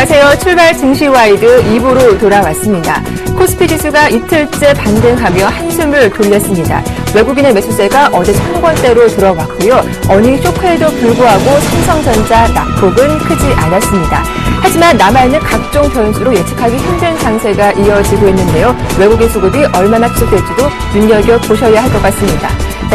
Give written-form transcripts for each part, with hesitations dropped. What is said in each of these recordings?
안녕하세요. 출발 증시 와이드 2부로 돌아왔습니다. 코스피 지수가 이틀째 반등하며 한숨을 돌렸습니다. 외국인의 매수세가 어제 1,000원대로 들어왔고요. 어닝 쇼크에도 불구하고 삼성전자 낙폭은 크지 않았습니다. 하지만 남아있는 각종 변수로 예측하기 힘든 장세가 이어지고 있는데요. 외국인 수급이 얼마나 지속될지도 눈여겨보셔야 할 것 같습니다.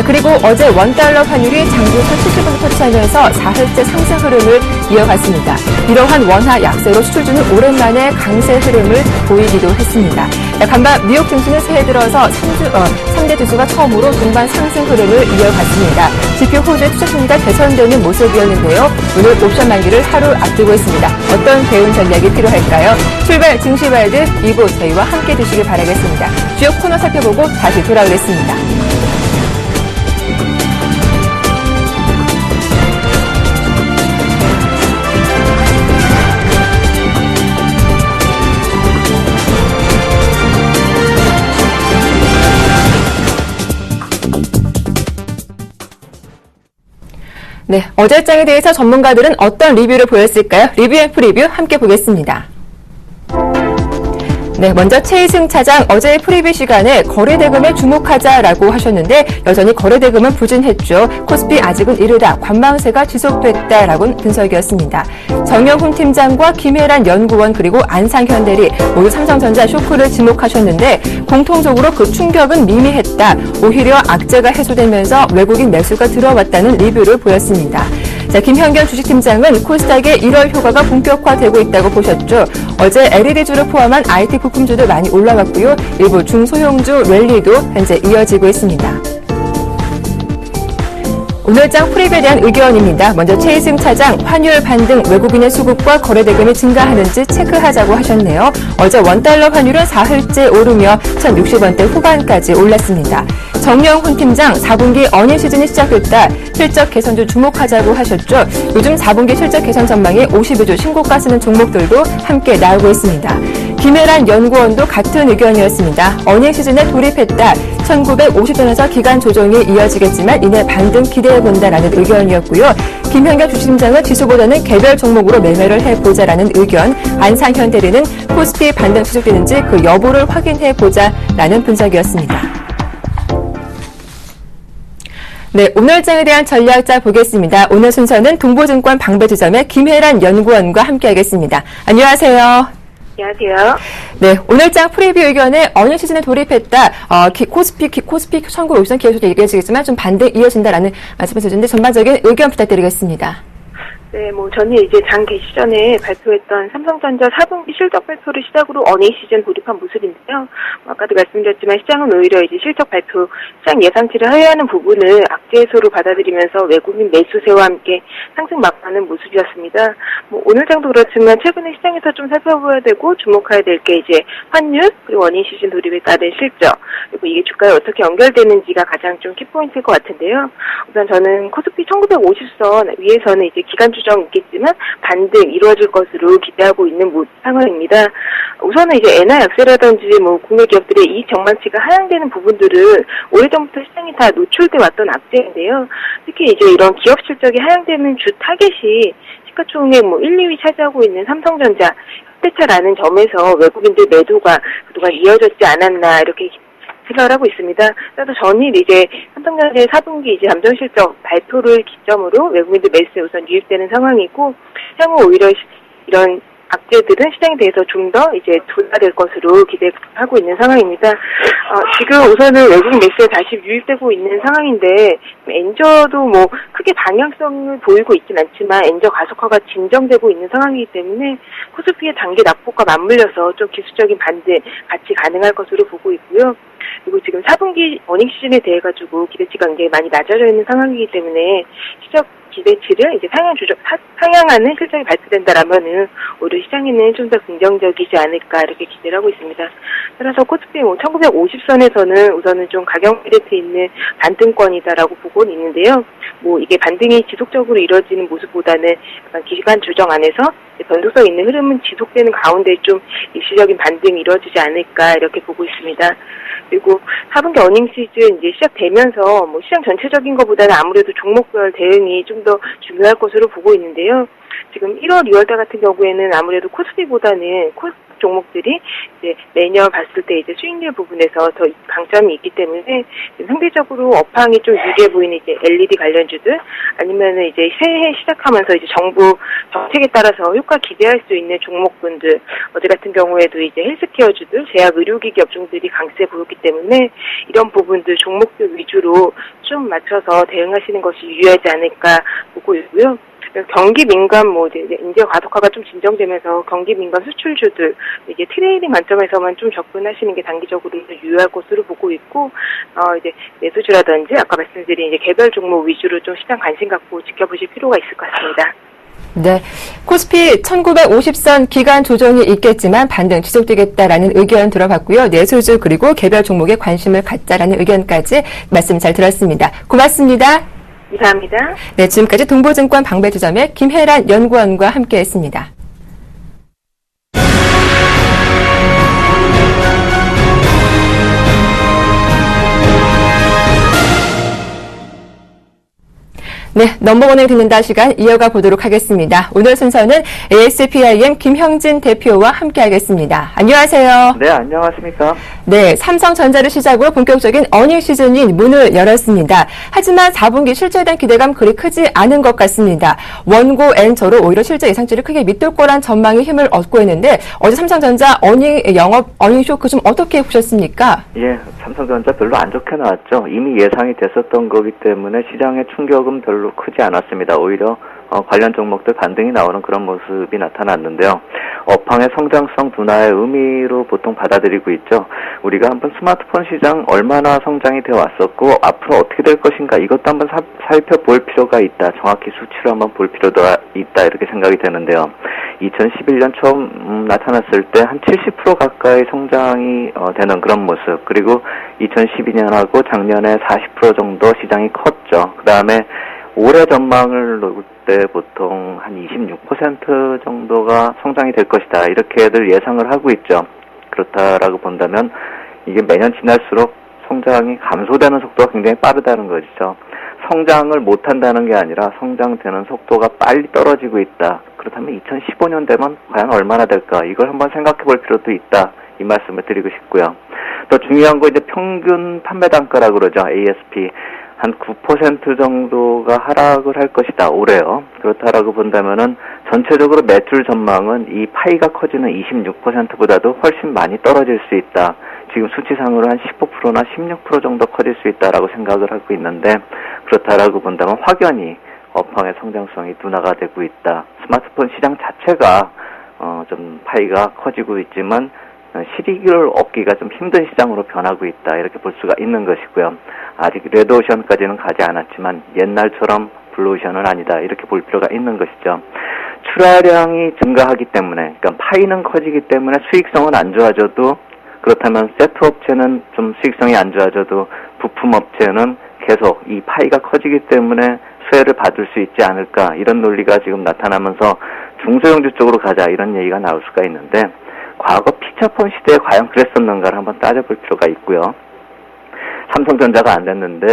그리고 어제 원달러 환율이 장중선 70원 터치하면서 4흘째 상승 흐름을 이어갔습니다. 이러한 원화 약세로 수출주는 오랜만에 강세 흐름을 보이기도 했습니다. 간밤 뉴욕 증시는 새해 들어서 3대 지수가 처음으로 동반 상승 흐름을 이어갔습니다. 지표 호주의 투자 심리가 개선되는 모습이었는데요. 오늘 옵션 만기를 하루 앞두고 있습니다. 어떤 대응 전략이 필요할까요? 출발 증시 와이드 2부 저희와 함께 두시길 바라겠습니다. 주요 코너 살펴보고 다시 돌아오겠습니다. 네, 어제장에 대해서 전문가들은 어떤 리뷰를 보였을까요? 리뷰 앤 프리뷰 함께 보겠습니다. 네, 먼저 최희승 차장 어제의 프리뷰 시간에 거래대금에 주목하자라고 하셨는데 여전히 거래대금은 부진했죠. 코스피 아직은 이르다. 관망세가 지속됐다라고 분석이었습니다. 정영훈 팀장과 김혜란 연구원 그리고 안상현 대리 모두 삼성전자 쇼크를 지목하셨는데 공통적으로 그 충격은 미미했다. 오히려 악재가 해소되면서 외국인 매수가 들어왔다는 리뷰를 보였습니다. 자, 김현경 주식팀장은 코스닥의 1월 효과가 본격화되고 있다고 보셨죠. 어제 LED주를 포함한 IT 부품주도 많이 올라왔고요. 일부 중소형주 랠리도 현재 이어지고 있습니다. 오늘장 프리뷰에 대한 의견입니다. 먼저 최희승 차장, 환율 반등, 외국인의 수급과 거래대금이 증가하는지 체크하자고 하셨네요. 어제 원달러 환율은 4흘째 오르며 1,060원대 후반까지 올랐습니다. 정영훈 팀장, 4분기 어닝 시즌이 시작됐다. 실적 개선주 주목하자고 하셨죠. 요즘 4분기 실적 개선 전망에 52주 신고가 쓰는 종목들도 함께 나오고 있습니다. 김혜란 연구원도 같은 의견이었습니다. 어닝 시즌에 돌입했다. 1950원에서 기간 조정이 이어지겠지만 이내 반등 기대해본다라는 의견이었고요. 김현경 주식팀장은 지수보다는 개별 종목으로 매매를 해보자라는 의견, 안상현 대리는 코스피 반등 지속되는지 그 여부를 확인해보자라는 분석이었습니다. 네, 오늘 장에 대한 전략자 보겠습니다. 오늘 순서는 동보증권 방배지점의 김혜란 연구원과 함께하겠습니다. 안녕하세요. 안녕하세요. 네, 오늘장 프리뷰 의견에 어느 시즌에 돌입했다. 코스피 1950선 계속 얘기하시겠지만 좀 반등 이어진다라는 말씀을 주셨는데 전반적인 의견 부탁드리겠습니다. 네, 저는 이제 장 개시 전에 발표했던 삼성전자 4분기 실적 발표를 시작으로 어닝 시즌 돌입한 모습인데요. 아까도 말씀드렸지만 시장은 오히려 이제 실적 발표, 시장 예상치를 하회하는 부분을 악재 해소로 받아들이면서 외국인 매수세와 함께 상승 막하는 모습이었습니다. 오늘 장도 그렇지만 최근에 시장에서 좀 살펴봐야 되고 주목해야 될 게 이제 환율 그리고 어닝 시즌 돌입에 따른 실적 그리고 이게 주가에 어떻게 연결되는지가 가장 좀 키포인트일 것 같은데요. 우선 저는 코스피 1950선 위에서는 이제 기간 조정 있겠지만 반등 이루어질 것으로 기대하고 있는 상황입니다. 우선은 이제 엔화 약세라든지 국내 기업들의 이익 전망치가 하향되는 부분들은 오래전부터 시장이 다 노출돼 왔던 악재인데요. 특히 이제 이런 기업 실적이 하향되는 주 타겟이 시가총액 1, 2위 차지하고 있는 삼성전자, 현대차라는 점에서 외국인들 매도가 그동안 이어졌지 않았나 이렇게 생각을 하고 있습니다. 그래서 전일 이제 삼성전자의 4분기 이제 잠정 실적 발표를 기점으로 외국인들 매수에 우선 유입되는 상황이고, 향후 오히려 이런 악재들은 시장에 대해서 좀 더 이제 둔화될 것으로 기대하고 있는 상황입니다. 지금 우선은 외국인 매수에 다시 유입되고 있는 상황인데, 엔저도 크게 방향성을 보이고 있진 않지만 엔저 가속화가 진정되고 있는 상황이기 때문에 코스피의 단기 낙폭과 맞물려서 좀 기술적인 반등 같이 가능할 것으로 보고 있고요. 그리고 지금 4분기 어닝 시즌에 대해 가지고 기대치가 굉장히 많이 낮아져 있는 상황이기 때문에 실적 기대치를 이제 상향하는 실적이 발표된다라면은 오히려 시장에는 좀 더 긍정적이지 않을까 이렇게 기대를 하고 있습니다. 따라서 코스피 1950선에서는 우선은 좀 가격 메리트 있는 반등권이다라고 보고는 있는데요. 뭐 이게 반등이 지속적으로 이루어지는 모습보다는 약간 기간 조정 안에서 변동성 있는 흐름은 지속되는 가운데 좀 일시적인 반등이 이루어지지 않을까 이렇게 보고 있습니다. 그리고 4분기 어닝 시즌 이제 시작되면서 뭐 시장 전체적인 것보다는 아무래도 종목별 대응이 좀 더 중요할 것으로 보고 있는데요. 지금 1월, 2월달 같은 경우에는 아무래도 코스피보다는 종목들이 이제 매년 봤을 때 이제 수익률 부분에서 더 강점이 있기 때문에 상대적으로 업황이 좀 유리해 보이는 이제 LED 관련주들 아니면은 이제 새해 시작하면서 이제 정부 정책에 따라서 효과 기대할 수 있는 종목군들 어제 같은 경우에도 이제 헬스케어주들, 제약 의료기기 업종들이 강세 보였기 때문에 이런 부분들 종목들 위주로 좀 맞춰서 대응하시는 것이 유리하지 않을까 보고 있고요. 경기 민감 이제 인재 과속화가 좀 진정되면서 경기 민감 수출주들 이게 트레이딩 관점에서만 좀 접근하시는 게 단기적으로 유효할 것으로 보고 있고 이제 매수주라든지 아까 말씀드린 이제 개별 종목 위주로 좀 시장 관심 갖고 지켜보실 필요가 있을 것 같습니다. 네. 코스피 1950선 기간 조정이 있겠지만 반등 지속되겠다라는 의견 들어봤고요. 내수주 그리고 개별 종목에 관심을 갖자라는 의견까지 말씀 잘 들었습니다. 고맙습니다. 감사합니다. 네, 지금까지 동보증권 방배주점의 김혜란 연구원과 함께했습니다. 네, 넘버원을 듣는다 시간 이어가 보도록 하겠습니다. 오늘 순서는 ASPIM 김형진 대표와 함께하겠습니다. 안녕하세요. 네, 안녕하십니까. 네, 삼성전자를 시작으로 본격적인 어닝 시즌이 문을 열었습니다. 하지만 4분기 실적에 대한 기대감 그리 크지 않은 것 같습니다. 원고 엔저로 오히려 실적 예상치를 크게 밑돌 거란 전망이 힘을 얻고 있는데 어제 삼성전자 어닝 쇼크 좀 어떻게 보셨습니까? 예, 삼성전자 별로 안 좋게 나왔죠. 이미 예상이 됐었던 거기 때문에 시장의 충격은 별로 크지 않았습니다. 오히려 관련 종목들 반등이 나오는 그런 모습이 나타났는데요. 업황의 성장성 둔화의 의미로 보통 받아들이고 있죠. 우리가 한번 스마트폰 시장 얼마나 성장이 되어 왔었고 앞으로 어떻게 될 것인가 이것도 한번 살펴볼 필요가 있다. 정확히 수치로 한번 볼 필요도 있다 이렇게 생각이 되는데요. 2011년 처음 나타났을 때 한 70% 가까이 성장이 되는 그런 모습, 그리고 2012년하고 작년에 40% 정도 시장이 컸죠. 그 다음에 올해 전망을 놓을 때 보통 한 26% 정도가 성장이 될 것이다 이렇게들 예상을 하고 있죠. 그렇다라고 본다면 이게 매년 지날수록 성장이 감소되는 속도가 굉장히 빠르다는 것이죠. 성장을 못한다는 게 아니라 성장되는 속도가 빨리 떨어지고 있다. 그렇다면 2015년 되면 과연 얼마나 될까? 이걸 한번 생각해 볼 필요도 있다. 이 말씀을 드리고 싶고요. 더 중요한 거 이제 평균 판매 단가라고 그러죠. ASP. 한 9% 정도가 하락을 할 것이다. 올해요. 그렇다라고 본다면은 전체적으로 매출 전망은 이 파이가 커지는 26%보다도 훨씬 많이 떨어질 수 있다. 지금 수치상으로 한 15%나 16% 정도 커질 수 있다라고 생각을 하고 있는데, 그렇다라고 본다면 확연히 업황의 성장성이 둔화가 되고 있다. 스마트폰 시장 자체가 좀 파이가 커지고 있지만 실익을 얻기가 좀 힘든 시장으로 변하고 있다. 이렇게 볼 수가 있는 것이고요. 아직 레드오션까지는 가지 않았지만 옛날처럼 블루오션은 아니다. 이렇게 볼 필요가 있는 것이죠. 출하량이 증가하기 때문에, 그러니까 파이는 커지기 때문에 수익성은 안 좋아져도, 그렇다면 세트 업체는 좀 수익성이 안 좋아져도 부품 업체는 계속 이 파이가 커지기 때문에 수혜를 받을 수 있지 않을까, 이런 논리가 지금 나타나면서 중소형주 쪽으로 가자 이런 얘기가 나올 수가 있는데, 과거 피처폰 시대에 과연 그랬었는가를 한번 따져볼 필요가 있고요. 삼성전자가 안 됐는데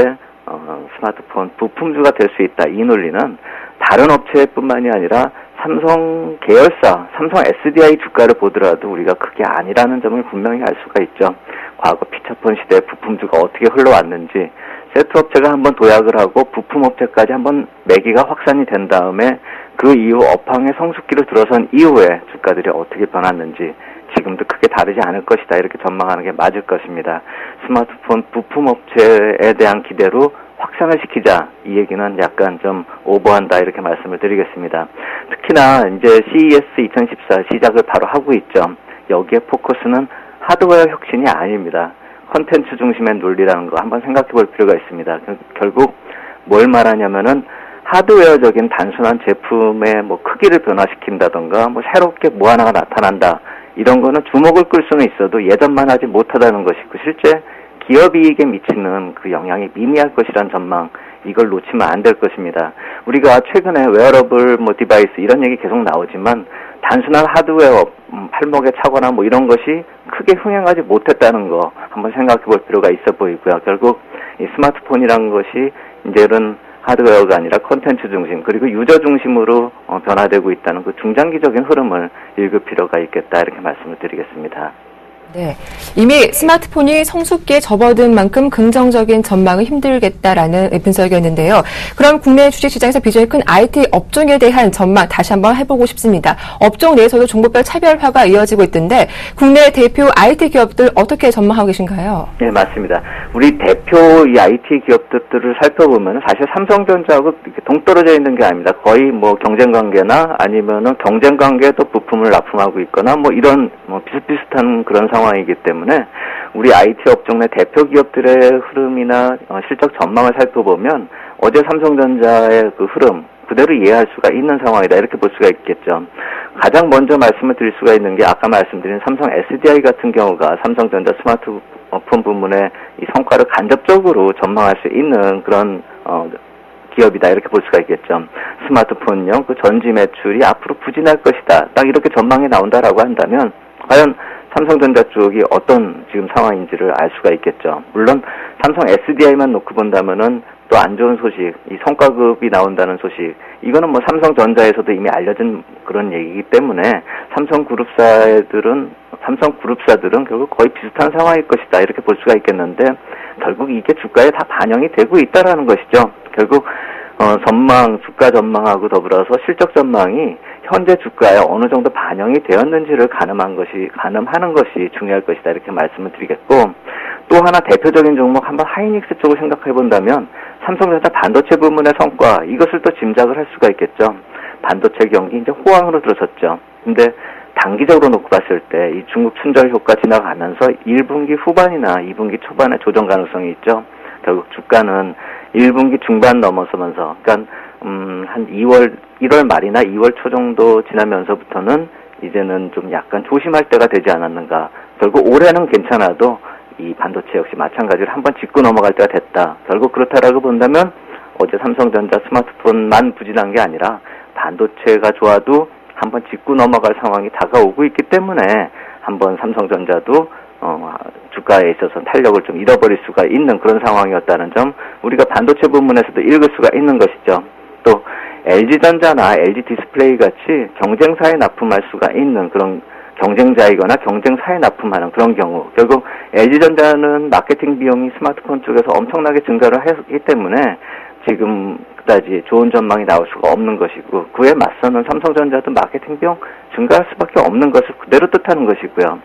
스마트폰 부품주가 될 수 있다. 이 논리는 다른 업체뿐만이 아니라 삼성 계열사, 삼성 SDI 주가를 보더라도 우리가 그게 아니라는 점을 분명히 알 수가 있죠. 과거 피처폰 시대에 부품주가 어떻게 흘러왔는지, 세트 업체가 한번 도약을 하고 부품 업체까지 한번 매기가 확산이 된 다음에 그 이후 업황의 성숙기를 들어선 이후에 주가들이 어떻게 변했는지 지금도 크게 다르지 않을 것이다. 이렇게 전망하는 게 맞을 것입니다. 스마트폰 부품 업체에 대한 기대로 확산을 시키자. 이 얘기는 약간 좀 오버한다. 이렇게 말씀을 드리겠습니다. 특히나 이제 CES 2014 시작을 바로 하고 있죠. 여기에 포커스는 하드웨어 혁신이 아닙니다. 콘텐츠 중심의 논리라는 거 한번 생각해 볼 필요가 있습니다. 결국 뭘 말하냐면은 하드웨어적인 단순한 제품의 크기를 변화시킨다던가 새롭게 하나가 나타난다. 이런 거는 주목을 끌 수는 있어도 예전만 하지 못하다는 것이고, 실제 기업이익에 미치는 그 영향이 미미할 것이란 전망, 이걸 놓치면 안 될 것입니다. 우리가 최근에 웨어러블 디바이스 이런 얘기 계속 나오지만 단순한 하드웨어 팔목에 차거나 이런 것이 크게 흥행하지 못했다는 거 한번 생각해 볼 필요가 있어 보이고요. 결국 이 스마트폰이라는 것이 이제는 하드웨어가 아니라 콘텐츠 중심 그리고 유저 중심으로 변화되고 있다는 그 중장기적인 흐름을 읽을 필요가 있겠다 이렇게 말씀을 드리겠습니다. 네, 이미 스마트폰이 성숙기에 접어든 만큼 긍정적인 전망은 힘들겠다라는 분석이었는데요. 그럼 국내 주식시장에서 비중이 큰 IT 업종에 대한 전망 다시 한번 해보고 싶습니다. 업종 내에서도 종목별 차별화가 이어지고 있던데 국내 대표 IT 기업들 어떻게 전망하고 계신가요? 네, 맞습니다. 우리 대표 이 IT 기업들을 살펴보면 사실 삼성전자하고 이렇게 동떨어져 있는 게 아닙니다. 거의 경쟁 관계나 아니면은 경쟁 관계에 또 부품을 납품하고 있거나 이런 비슷비슷한 그런 상황이기 때문에 우리 IT 업종 내 대표 기업들의 흐름이나 실적 전망을 살펴보면 어제 삼성전자의 그 흐름 그대로 이해할 수가 있는 상황이다 이렇게 볼 수가 있겠죠. 가장 먼저 말씀을 드릴 수가 있는 게 아까 말씀드린 삼성 SDI 같은 경우가 삼성전자 스마트폰 부문의 이 성과를 간접적으로 전망할 수 있는 그런 기업이다 이렇게 볼 수가 있겠죠. 스마트폰용 그 전지 매출이 앞으로 부진할 것이다. 딱 이렇게 전망이 나온다라고 한다면 과연 삼성전자 쪽이 어떤 지금 상황인지를 알 수가 있겠죠. 물론 삼성 SDI만 놓고 본다면은 또 안 좋은 소식, 이 성과급이 나온다는 소식, 이거는 삼성전자에서도 이미 알려진 그런 얘기이기 때문에 삼성 그룹사들은 결국 거의 비슷한 상황일 것이다 이렇게 볼 수가 있겠는데 결국 이게 주가에 다 반영이 되고 있다라는 것이죠. 결국 주가 전망하고 더불어서 실적 전망이 현재 주가에 어느 정도 반영이 되었는지를 가늠하는 것이 중요할 것이다 이렇게 말씀을 드리겠고 또 하나 대표적인 종목 한번 하이닉스 쪽을 생각해 본다면 삼성전자 반도체 부문의 성과 이것을 또 짐작을 할 수가 있겠죠. 반도체 경기 이제 호황으로 들어섰죠. 근데 단기적으로 놓고 봤을 때 이 중국 춘절 효과 지나가면서 1분기 후반이나 2분기 초반에 조정 가능성이 있죠. 결국 주가는 1분기 중반 넘어서면서 그러니까 한 1월 말이나 2월 초 정도 지나면서부터는 이제는 좀 약간 조심할 때가 되지 않았는가. 결국 올해는 괜찮아도 이 반도체 역시 마찬가지로 한번 짚고 넘어갈 때가 됐다. 결국 그렇다라고 본다면 어제 삼성전자 스마트폰만 부진한 게 아니라 반도체가 좋아도 한번 짚고 넘어갈 상황이 다가오고 있기 때문에 한번 삼성전자도 주가에 있어서 탄력을 좀 잃어버릴 수가 있는 그런 상황이었다는 점 우리가 반도체 부문에서도 읽을 수가 있는 것이죠. 또 LG전자나 LG디스플레이 같이 경쟁사에 납품할 수가 있는 그런 경쟁자이거나 경쟁사에 납품하는 그런 경우 결국 LG전자는 마케팅 비용이 스마트폰 쪽에서 엄청나게 증가를 했기 때문에 지금 그다지 좋은 전망이 나올 수가 없는 것이고 그에 맞서는 삼성전자도 마케팅 비용 증가할 수밖에 없는 것을 그대로 뜻하는 것이고요.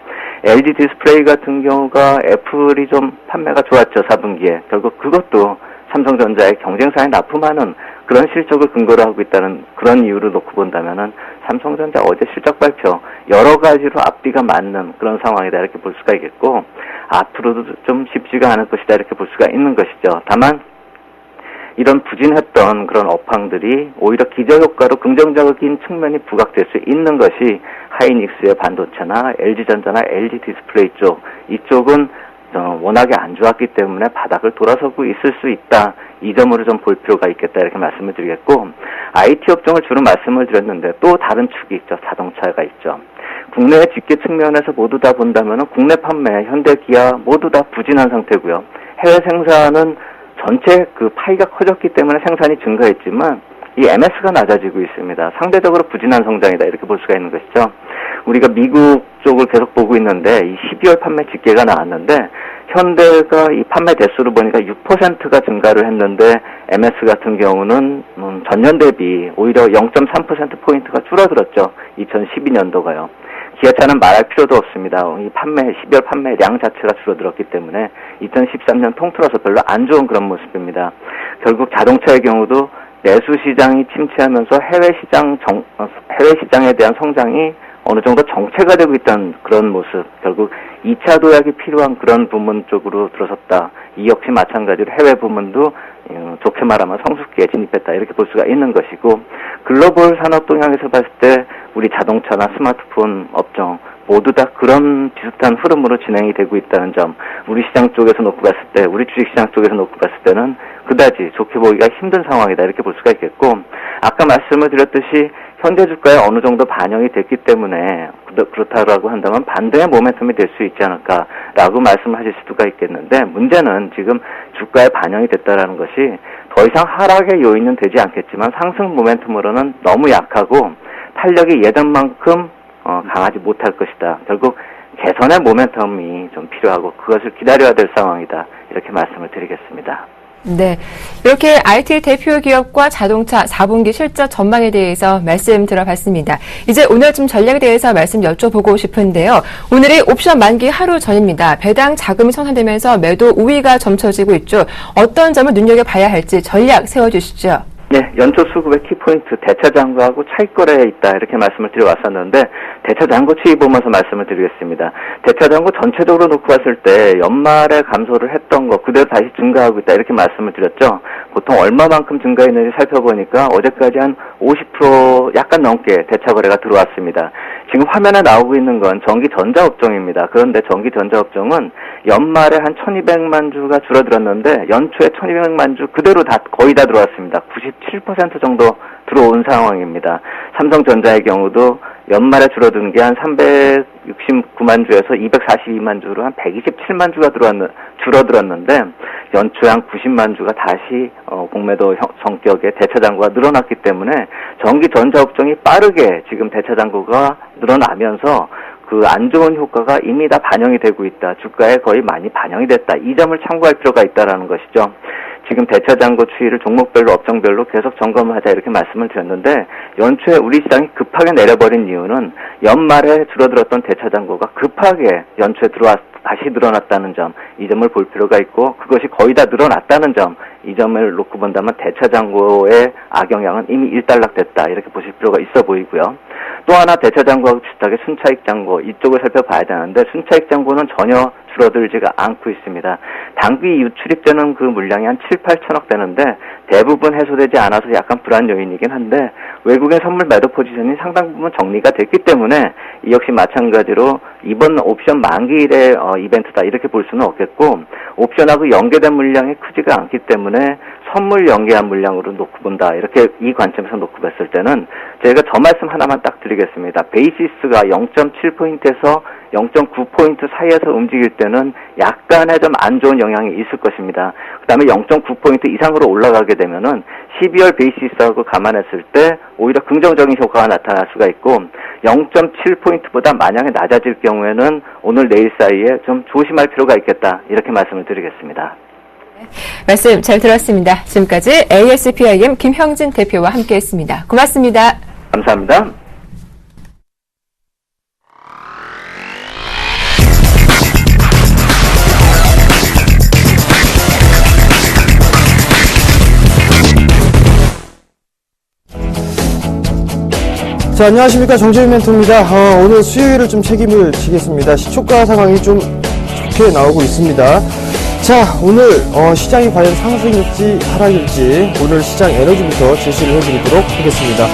LG 디스플레이 같은 경우가 애플이 좀 판매가 좋았죠. 4분기에. 결국 그것도 삼성전자의 경쟁사에 납품하는 그런 실적을 근거로 하고 있다는 그런 이유를 놓고 본다면은 삼성전자 어제 실적 발표 여러 가지로 앞뒤가 맞는 그런 상황이다 이렇게 볼 수가 있겠고 앞으로도 좀 쉽지가 않을 것이다 이렇게 볼 수가 있는 것이죠. 다만 이런 부진했던 그런 업황들이 오히려 기저효과로 긍정적인 측면이 부각될 수 있는 것이 하이닉스의 반도체나 LG전자나 LG디스플레이 쪽 이쪽은 워낙에 안 좋았기 때문에 바닥을 돌아서고 있을 수 있다. 이 점으로 좀 볼 필요가 있겠다 이렇게 말씀을 드리겠고 IT 업종을 주로 말씀을 드렸는데 또 다른 축이 있죠. 자동차가 있죠. 국내 집계 측면에서 모두 다 본다면 국내 판매, 현대, 기아 모두 다 부진한 상태고요. 해외 생산은 전체 그 파이가 커졌기 때문에 생산이 증가했지만 이 MS가 낮아지고 있습니다. 상대적으로 부진한 성장이다 이렇게 볼 수가 있는 것이죠. 우리가 미국 쪽을 계속 보고 있는데 이 12월 판매 집계가 나왔는데 현대가 이 판매 대수를 보니까 6%가 증가를 했는데 MS 같은 경우는 전년 대비 오히려 0.3%포인트가 줄어들었죠. 2012년도가요. 기아차는 말할 필요도 없습니다. 이 12월 판매량 자체가 줄어들었기 때문에 2013년 통틀어서 별로 안 좋은 그런 모습입니다. 결국 자동차의 경우도 내수 시장이 침체하면서 해외 시장에 대한 성장이 어느 정도 정체가 되고 있다는 그런 모습. 결국 2차 도약이 필요한 그런 부문 쪽으로 들어섰다. 이 역시 마찬가지로 해외 부문도 좋게 말하면 성숙기에 진입했다. 이렇게 볼 수가 있는 것이고 글로벌 산업 동향에서 봤을 때 우리 자동차나 스마트폰 업종 모두 다 그런 비슷한 흐름으로 진행이 되고 있다는 점, 우리 시장 쪽에서 놓고 봤을 때, 우리 주식시장 쪽에서 놓고 봤을 때는 그다지 좋게 보기가 힘든 상황이다 이렇게 볼 수가 있겠고, 아까 말씀을 드렸듯이 현재 주가에 어느 정도 반영이 됐기 때문에 그렇다라고 한다면 반대의 모멘텀이 될 수 있지 않을까라고 말씀하실 수가 있겠는데, 문제는 지금 주가에 반영이 됐다라는 것이 더 이상 하락의 요인은 되지 않겠지만 상승 모멘텀으로는 너무 약하고 탄력이 예전만큼 강하지 못할 것이다. 결국 개선의 모멘텀이 좀 필요하고 그것을 기다려야 될 상황이다. 이렇게 말씀을 드리겠습니다. 네. 이렇게 IT 대표 기업과 자동차 4분기 실적 전망에 대해서 말씀 들어봤습니다. 이제 오늘쯤 전략에 대해서 말씀 여쭤보고 싶은데요. 오늘이 옵션 만기 하루 전입니다. 배당 자금이 성장되면서 매도 우위가 점쳐지고 있죠. 어떤 점을 눈여겨봐야 할지 전략 세워주시죠. 네, 연초 수급의 키포인트 대차장고하고 차익거래에 있다 이렇게 말씀을 드려왔었는데, 대차장고 추이 보면서 말씀을 드리겠습니다. 대차장고 전체적으로 놓고 봤을 때 연말에 감소를 했던 거 그대로 다시 증가하고 있다 이렇게 말씀을 드렸죠. 보통 얼마만큼 증가했는지 살펴보니까 어제까지 한 50% 약간 넘게 대차거래가 들어왔습니다. 지금 화면에 나오고 있는 건 전기전자업종입니다. 그런데 전기전자업종은 연말에 한 1200만 주가 줄어들었는데 연초에 1200만 주 그대로 거의 다 들어왔습니다. 97% 정도 들어온 상황입니다. 삼성전자의 경우도 연말에 줄어든 게 한 369만 주에서 242만 주로 한 127만 주가 줄어들었는데 연초에 한 90만 주가 다시 공매도 성격의 대차장고가 늘어났기 때문에 전기전자업종이 빠르게 지금 대차장고가 늘어나면서 그 안 좋은 효과가 이미 다 반영이 되고 있다. 주가에 거의 많이 반영이 됐다. 이 점을 참고할 필요가 있다라는 것이죠. 지금 대차장고 추이를 종목별로 업종별로 계속 점검을 하자 이렇게 말씀을 드렸는데, 연초에 우리 시장이 급하게 내려버린 이유는 연말에 줄어들었던 대차장고가 급하게 연초에 다시 늘어났다는 점, 이 점을 볼 필요가 있고, 그것이 거의 다 늘어났다는 점, 이 점을 놓고 본다면 대차장고의 악영향은 이미 일단락됐다 이렇게 보실 필요가 있어 보이고요. 또 하나 대차장고하고 비슷하게 순차익장고, 이쪽을 살펴봐야 되는데 순차익장고는 전혀 줄어들지가 않고 있습니다. 당기 유출입되는 그 물량이 한 7, 8천억 되는데 대부분 해소되지 않아서 약간 불안 요인이긴 한데, 외국인 선물 매도 포지션이 상당 부분 정리가 됐기 때문에 이 역시 마찬가지로 이번 옵션 만기일의 이벤트다 이렇게 볼 수는 없겠고, 옵션하고 연계된 물량이 크지가 않기 때문에 선물 연계한 물량으로 놓고 본다 이렇게 이 관점에서 놓고 봤을 때는 저희가 저 말씀 하나만 딱 드리겠습니다. 베이시스가 0.7포인트에서 0.9포인트 사이에서 움직일 때는 약간의 좀 안 좋은 영향이 있을 것입니다. 그 다음에 0.9포인트 이상으로 올라가게 되면은 12월 베이시스하고 감안했을 때 오히려 긍정적인 효과가 나타날 수가 있고, 0.7포인트보다 만약에 낮아질 경우에는 오늘 내일 사이에 좀 조심할 필요가 있겠다 이렇게 말씀을 드리겠습니다. 말씀 잘 들었습니다. 지금까지 ASPIM 김형진 대표와 함께했습니다. 고맙습니다. 감사합니다. 자, 안녕하십니까. 정재윤 멘토입니다. 오늘 수요일을 좀 책임을 지겠습니다. 시초가 상황이 좀 좋게 나오고 있습니다. 자, 오늘 시장이 과연 상승일지 하락일지 오늘 시장 에너지부터 제시를 해드리도록 하겠습니다.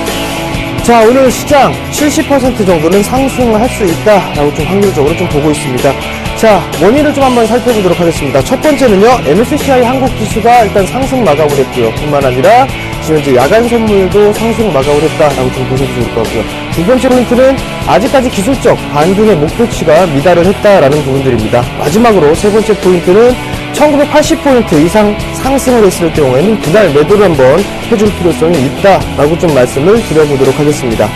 자, 오늘 시장 70% 정도는 상승할 수 있다라고 좀 확률적으로 좀 보고 있습니다. 자, 원인을 좀 한번 살펴보도록 하겠습니다. 첫 번째는요, MSCI 한국 지수가 일단 상승 마감을 했고요. 뿐만 아니라 지금 이제 야간 선물도 상승 마감을 했다라고 좀 보셔도 좋을 것 같고요. 두 번째 포인트는 아직까지 기술적 반등의 목표치가 미달을 했다라는 부분들입니다. 마지막으로 세 번째 포인트는 1980포인트 이상 상승을 했을 경우에는 그날 매도를 한번 해줄 필요성이 있다라고 좀 말씀을 드려보도록 하겠습니다.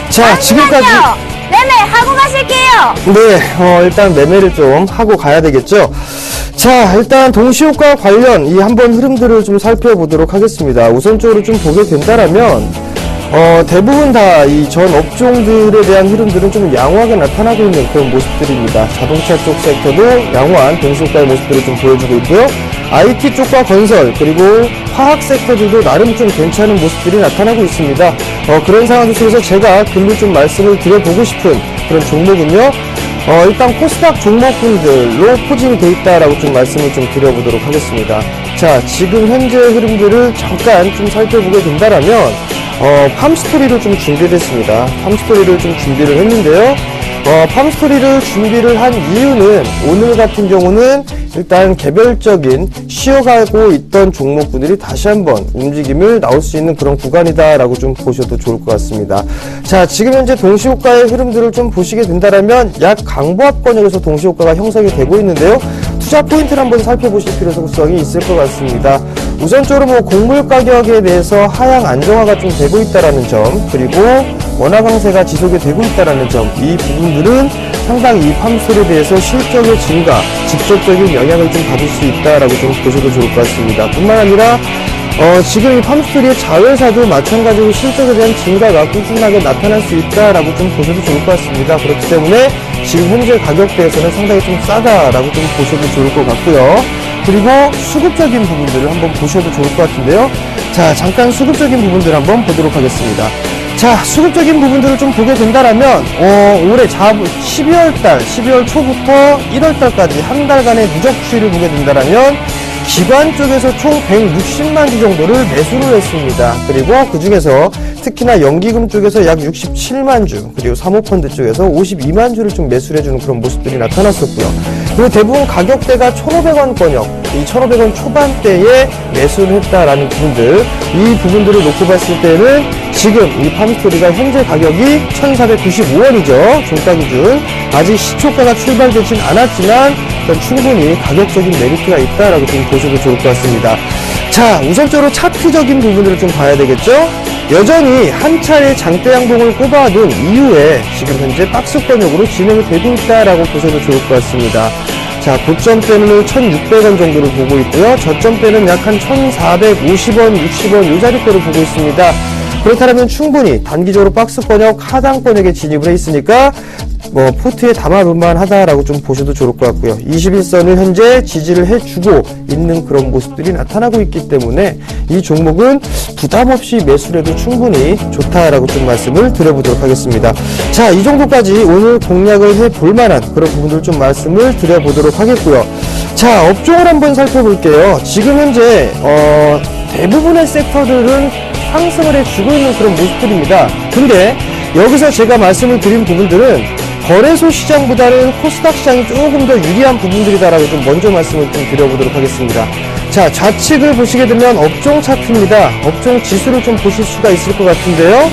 자, 지금까지 매매 하고 가실게요. 네, 일단 매매를 좀 하고 가야 되겠죠. 자, 일단 동시효과 관련 이 한번 흐름들을 좀 살펴보도록 하겠습니다. 우선적으로 좀 보게 된다라면 대부분 다 이 전 업종들에 대한 흐름들은 좀 양호하게 나타나고 있는 그런 모습들입니다. 자동차 쪽 섹터도 양호한 동시효과의 모습들을 좀 보여주고 있고요. IT 쪽과 건설 그리고 화학 섹터들도 나름 좀 괜찮은 모습들이 나타나고 있습니다. 그런 상황 속에서 제가 글로 좀 말씀을 드려보고 싶은 그런 종목은요, 일단 코스닥 종목군들로 포진이 돼 있다라고 좀 말씀을 좀 드려보도록 하겠습니다. 자, 지금 현재 흐름들을 잠깐 좀 살펴보게 된다라면 팜스토리를 좀 준비를 했습니다. 팜스토리를 좀 준비를 했는데요. 팜스토리를 준비를 한 이유는 오늘 같은 경우는 일단 개별적인 쉬어가고 있던 종목군들이 다시 한번 움직임을 나올 수 있는 그런 구간이다라고 좀 보셔도 좋을 것 같습니다. 자, 지금 현재 동시호가의 흐름들을 좀 보시게 된다면 약 강보합권역에서 동시호가가 형성이 되고 있는데요. 투자 포인트를 한번 살펴보실 필요성이 있을 것 같습니다. 우선적으로 뭐 곡물 가격에 대해서 하향 안정화가 좀 되고 있다라는 점, 그리고 원화 강세가 지속이 되고 있다라는 점, 이 부분들은 상당히 이 팜스토리에 대해서 실적의 증가, 직접적인 영향을 좀 받을 수 있다라고 좀 보셔도 좋을 것 같습니다. 뿐만 아니라 지금 이 팜스토리의 자회사도 마찬가지로 실적에 대한 증가가 꾸준하게 나타날 수 있다라고 좀 보셔도 좋을 것 같습니다. 그렇기 때문에 지금 현재 가격대에서는 상당히 좀 싸다라고 좀 보셔도 좋을 것 같고요. 그리고 수급적인 부분들을 한번 보셔도 좋을 것 같은데요. 자, 잠깐 수급적인 부분들 한번 보도록 하겠습니다. 자, 수급적인 부분들을 좀 보게 된다면 올해 12월 초부터 1월 달까지 한 달간의 누적 추이를 보게 된다면 기관 쪽에서 총 160만 주 정도를 매수를 했습니다. 그리고 그 중에서 특히나 연기금 쪽에서 약 67만 주, 그리고 사모펀드 쪽에서 52만 주를 좀 매수를 해주는 그런 모습들이 나타났었고요. 그리고 대부분 가격대가 1,500원권역, 이 1,500원 초반대에 매수를 했다라는 부분들, 이 부분들을 놓고 봤을 때는 지금 이 팜스토리가 현재 가격이 1,495원이죠. 종가 기준. 아직 시초가가 출발되진 않았지만 충분히 가격적인 메리트가 있다라고 좀 보셔도 좋을 것 같습니다. 자, 우선적으로 차트적인 부분들을 좀 봐야 되겠죠? 여전히 한 차례 장대 양봉을 꼽아둔 이후에 지금 현재 박스권역으로 진행이 되고 있다라고 보셔도 좋을 것 같습니다. 자, 고점대는 1,600원 정도를 보고 있고요. 저점대는 약 한 1,450원, 60원 이 자리 거를 보고 있습니다. 그렇다면 충분히 단기적으로 박스권역, 하단권역에 진입을 해 있으니까 포트에 담아볼만 하다라고 좀 보셔도 좋을 것 같고요. 21선을 현재 지지를 해주고 있는 그런 모습들이 나타나고 있기 때문에 이 종목은 부담없이 매수를 해도 충분히 좋다라고 좀 말씀을 드려보도록 하겠습니다. 자, 이 정도까지 오늘 공략을 해볼 만한 그런 부분들 좀 말씀을 드려보도록 하겠고요. 자, 업종을 한번 살펴볼게요. 지금 현재 대부분의 섹터들은 상승을 해주고 있는 그런 모습들입니다. 근데 여기서 제가 말씀을 드린 부분들은 거래소 시장보다는 코스닥 시장이 조금 더 유리한 부분들이다라고 좀 먼저 말씀을 좀 드려보도록 하겠습니다. 자, 좌측을 보시게 되면 업종 차트입니다. 업종 지수를 좀 보실 수가 있을 것 같은데요.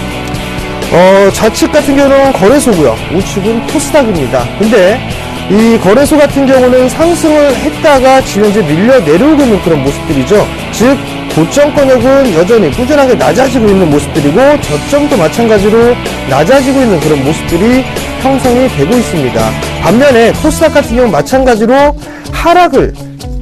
좌측 같은 경우는 거래소고요. 우측은 코스닥입니다. 근데 이 거래소 같은 경우는 상승을 했다가 지금 현재 밀려 내려오고 있는 그런 모습들이죠. 즉, 고점권역은 여전히 꾸준하게 낮아지고 있는 모습들이고 저점도 마찬가지로 낮아지고 있는 그런 모습들이 형성이 되고 있습니다. 반면에 코스닥 같은 경우는 마찬가지로 하락을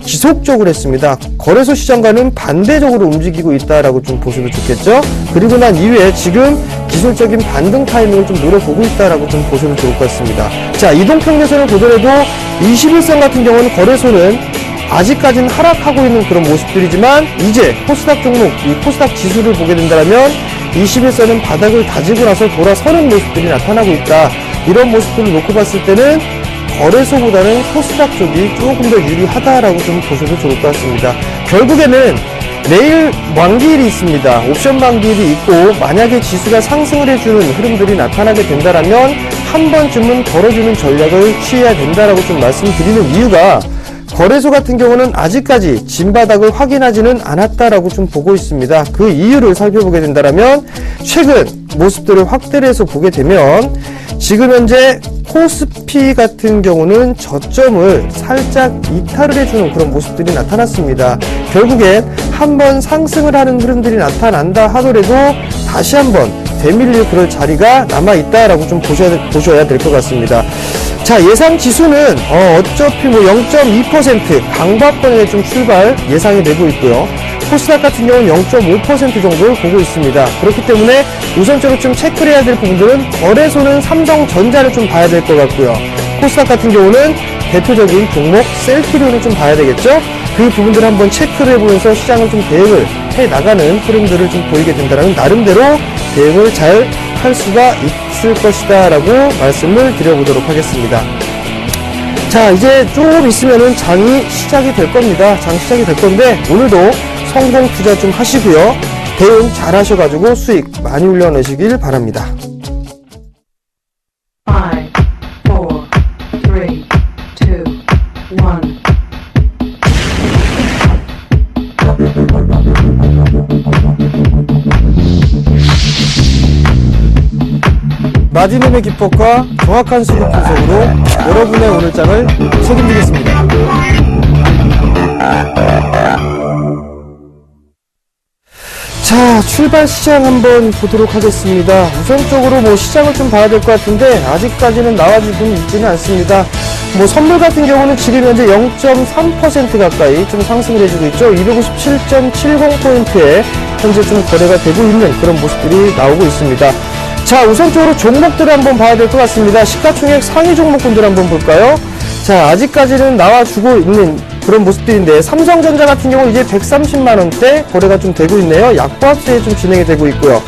지속적으로 했습니다. 거래소 시장과는 반대적으로 움직이고 있다라고 좀 보셔도 좋겠죠. 그리고 난 이후에 지금 기술적인 반등 타이밍을 좀 노려보고 있다라고 좀 보셔도 좋을 것 같습니다. 자, 이동평균선을 보더라도 21선 같은 경우는 거래소는 아직까지는 하락하고 있는 그런 모습들이지만 이제 코스닥 종목, 이 코스닥 지수를 보게 된다면 21선은 바닥을 다지고 나서 돌아서는 모습들이 나타나고 있다. 이런 모습들을 놓고 봤을 때는 거래소보다는 코스닥 쪽이 조금 더 유리하다라고 좀 보셔도 좋을 것 같습니다. 결국에는 내일 만기일이 있습니다. 옵션 만기일이 있고 만약에 지수가 상승을 해주는 흐름들이 나타나게 된다면 한 번쯤은 걸어주는 전략을 취해야 된다라고 좀 말씀드리는 이유가 거래소 같은 경우는 아직까지 진바닥을 확인하지는 않았다라고 좀 보고 있습니다. 그 이유를 살펴보게 된다면 최근 모습들을 확대를 해서 보게 되면 지금 현재 코스피 같은 경우는 저점을 살짝 이탈을 해주는 그런 모습들이 나타났습니다. 결국엔 한번 상승을 하는 흐름들이 나타난다 하더라도 다시 한번 되밀릴 그럴 자리가 남아있다라고 좀 보셔야 될 것 같습니다. 자, 예상 지수는 어차피 0.2% 강보합권에 좀 출발 예상이 되고 있고요. 코스닥 같은 경우는 0.5% 정도를 보고 있습니다. 그렇기 때문에 우선적으로 좀 체크를 해야 될 부분들은 거래소는 삼성전자를 좀 봐야 될 것 같고요. 코스닥 같은 경우는 대표적인 종목 셀트리온을 좀 봐야 되겠죠. 그 부분들을 한번 체크를 해보면서 시장을 좀 대응을 해나가는 흐름들을 좀 보이게 된다면 나름대로 대응을 잘 할 수가 있을 것이다 라고 말씀을 드려보도록 하겠습니다. 자, 이제 조금 있으면은 장이 시작이 될 겁니다. 장 시작이 될 건데 오늘도 성공 투자 좀 하시고요. 대응 잘 하셔가지고 수익 많이 올려내시길 바랍니다. 5, 마디님의 기법과 정확한 수급 분석으로 여러분의 오늘장을 책임지겠습니다. 자, 출발 시장 한번 보도록 하겠습니다. 우선적으로 뭐 시장을 좀 봐야 될 것 같은데 아직까지는 나와주고 있지는 않습니다. 뭐 선물 같은 경우는 지금 현재 0.3% 가까이 좀 상승을 해주고 있죠. 257.70포인트에 현재 좀 거래가 되고 있는 그런 모습들이 나오고 있습니다. 자, 우선적으로 종목들을 한번 봐야 될 것 같습니다. 시가총액 상위 종목군들 한번 볼까요? 자, 아직까지는 나와주고 있는 그런 모습들인데 삼성전자 같은 경우 이제 130만원대 거래가 좀 되고 있네요. 약보합세에 좀 진행이 되고 있고요.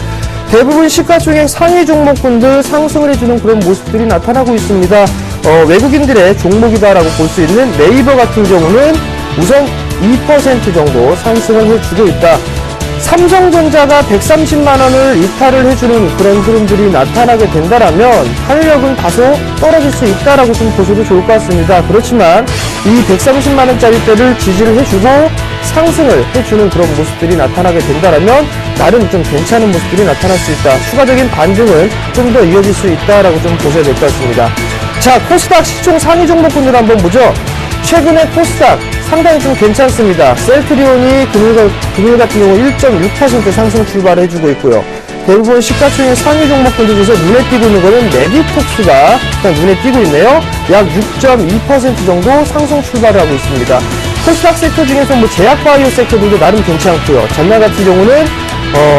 대부분 시가총액 상위 종목군들 상승을 해주는 그런 모습들이 나타나고 있습니다. 외국인들의 종목이다라고 볼 수 있는 네이버 같은 경우는 우선 2% 정도 상승을 해주고 있다. 삼성전자가 130만원을 이탈을 해주는 그런 흐름들이 나타나게 된다라면 탄력은 다소 떨어질 수 있다라고 좀 보셔도 좋을 것 같습니다. 그렇지만 이 130만원짜리 대를 지지를 해주고 상승을 해주는 그런 모습들이 나타나게 된다라면 나름 좀 괜찮은 모습들이 나타날 수 있다. 추가적인 반등은 좀 더 이어질 수 있다라고 좀 보셔야 될 것 같습니다. 자, 코스닥 시총 상위 종목군들 한번 보죠. 최근에 코스닥 상당히 좀 괜찮습니다. 셀트리온이 금일 같은 경우 1.6% 상승 출발을 해주고 있고요. 대부분 시가총액 상위 종목군들 중에서 눈에 띄고 있는 거는 메디톡스가 눈에 띄고 있네요. 약 6.2% 정도 상승 출발을 하고 있습니다. 코스닥 섹터 중에서 뭐 제약바이오 섹터들도 나름 괜찮고요. 전날 같은 경우는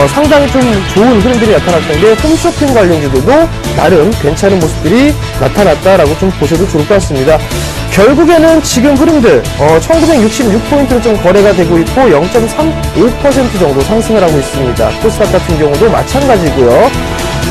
상당히 좀 좋은 흐름들이 나타났던 게 홈쇼핑 관련주들도 나름 괜찮은 모습들이 나타났다라고 좀 보셔도 좋을 것 같습니다. 결국에는 지금 흐름들 1966포인트로 좀 거래가 되고 있고 0.35% 정도 상승을 하고 있습니다. 코스닥 같은 경우도 마찬가지고요.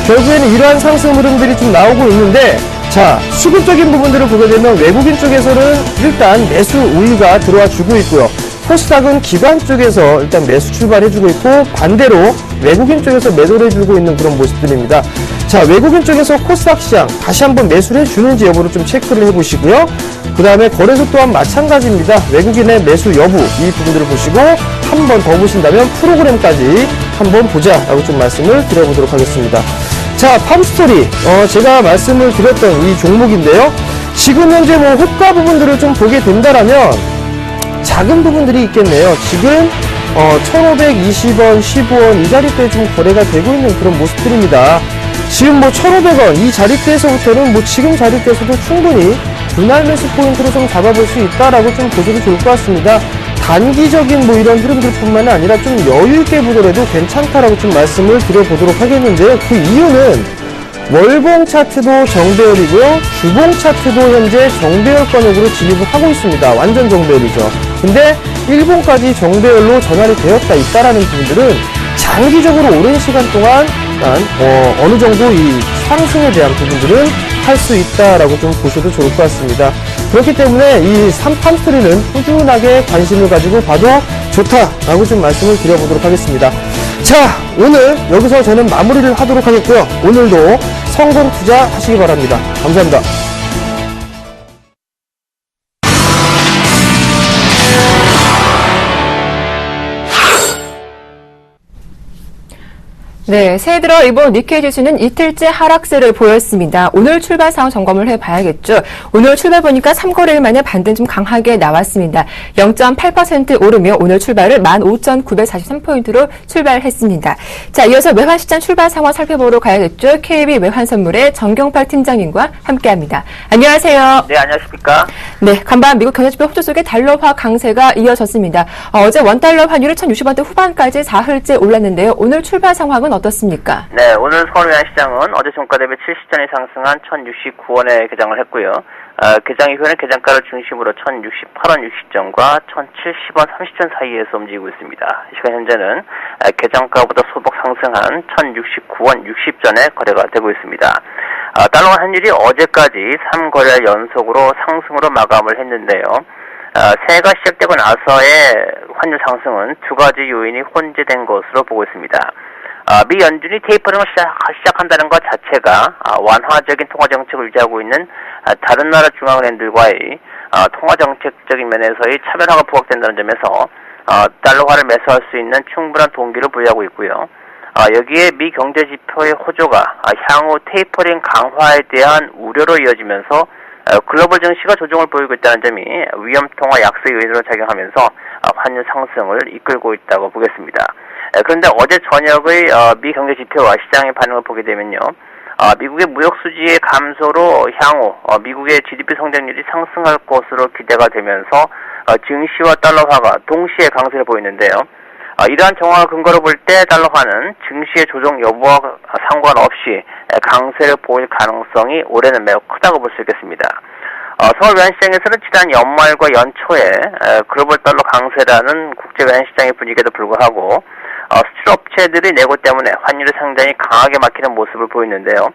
결국에는 이러한 상승 흐름들이 좀 나오고 있는데 자, 수급적인 부분들을 보게 되면 외국인 쪽에서는 일단 매수 우위가 들어와 주고 있고요. 코스닥은 기관 쪽에서 일단 매수 출발해주고 있고 반대로 외국인 쪽에서 매도를 해주고 있는 그런 모습들입니다. 자, 외국인 쪽에서 코스닥 시장 다시 한번 매수를 해주는지 여부를 좀 체크를 해보시고요. 그 다음에 거래소 또한 마찬가지입니다. 외국인의 매수 여부 이 부분들을 보시고 한 번 더 보신다면 프로그램까지 한번 보자라고 좀 말씀을 드려보도록 하겠습니다. 자, 팜스토리 제가 말씀을 드렸던 이 종목인데요. 지금 현재 뭐 호가 부분들을 좀 보게 된다라면 작은 부분들이 있겠네요. 지금 1,520원, 15원 이 자리대에 좀 거래가 되고 있는 그런 모습들입니다. 지금 뭐 1,500원 이 자리대에서부터는 뭐 지금 자리대에서도 충분히 분할 매수 포인트로 좀 잡아볼 수 있다라고 좀 보셔도 좋을 것 같습니다. 단기적인 뭐 이런 흐름들뿐만 아니라 좀 여유 있게 보더라도 괜찮다라고 좀 말씀을 드려보도록 하겠는데요. 그 이유는 월봉 차트도 정배열이고요. 주봉 차트도 현재 정배열권역으로 진입을 하고 있습니다. 완전 정배열이죠. 근데 일봉까지 정배열로 전환이 되었다 있다라는 부분들은 장기적으로 오랜 시간 동안 어느 정도 이 상승에 대한 부분들은 할 수 있다라고 좀 보셔도 좋을 것 같습니다. 그렇기 때문에 이 팜스토리는 꾸준하게 관심을 가지고 봐도 좋다라고 좀 말씀을 드려보도록 하겠습니다. 자, 오늘 여기서 저는 마무리를 하도록 하겠고요. 오늘도 성공 투자하시기 바랍니다. 감사합니다. 네, 새해 들어 이번 니케이 지수는 이틀째 하락세를 보였습니다. 오늘 출발 상황 점검을 해봐야겠죠. 오늘 출발 보니까 3거래일 만에 반등 좀 강하게 나왔습니다. 0.8% 오르며 오늘 출발을 15,943포인트로 출발했습니다. 자, 이어서 외환시장 출발 상황 살펴보러 가야겠죠. KB 외환선물의 정경팔 팀장님과 함께합니다. 안녕하세요. 네, 안녕하십니까. 네, 간밤 미국 경제지표 호조 속에 달러화 강세가 이어졌습니다. 어제 원달러 환율이 1,060원대 후반까지 사흘째 올랐는데요. 오늘 출발 상황은 어떻습니까? 네, 오늘 서울 외환시장은 어제 종가 대비 70전이 상승한 1,069원에 개장을 했고요. 개장 이후에는 개장가를 중심으로 1,068원 60전과 1,070원 30전 사이에서 움직이고 있습니다. 이 시간 현재는 개장가보다 소폭 상승한 1,069원 60전에 거래가 되고 있습니다. 달러 환율이 어제까지 3거래 연속으로 상승으로 마감을 했는데요. 새해가 시작되고 나서의 환율 상승은 두 가지 요인이 혼재된 것으로 보고 있습니다. 미 연준이 테이퍼링을 시작한다는 것 자체가 완화적인 통화정책을 유지하고 있는 다른 나라 중앙은행들과의 통화정책적인 면에서의 차별화가 부각된다는 점에서 달러화를 매수할 수 있는 충분한 동기를 부여하고 있고요. 여기에 미 경제 지표의 호조가 향후 테이퍼링 강화에 대한 우려로 이어지면서 글로벌 증시가 조정을 보이고 있다는 점이 위험통화 약세 요인으로 작용하면서 환율 상승을 이끌고 있다고 보겠습니다. 그런데 어제 저녁의 미 경제 지표와 시장의 반응을 보게 되면요. 미국의 무역 수지의 감소로 향후 미국의 GDP 성장률이 상승할 것으로 기대가 되면서 증시와 달러화가 동시에 강세를 보이는데요. 이러한 정황을 근거로 볼 때 달러화는 증시의 조정 여부와 상관없이 강세를 보일 가능성이 올해는 매우 크다고 볼 수 있겠습니다. 서울 외환시장에서는 지난 연말과 연초에 글로벌 달러 강세라는 국제 외환시장의 분위기에도 불구하고 수출 업체들이 내고 때문에 환율이 상당히 강하게 막히는 모습을 보이는데요.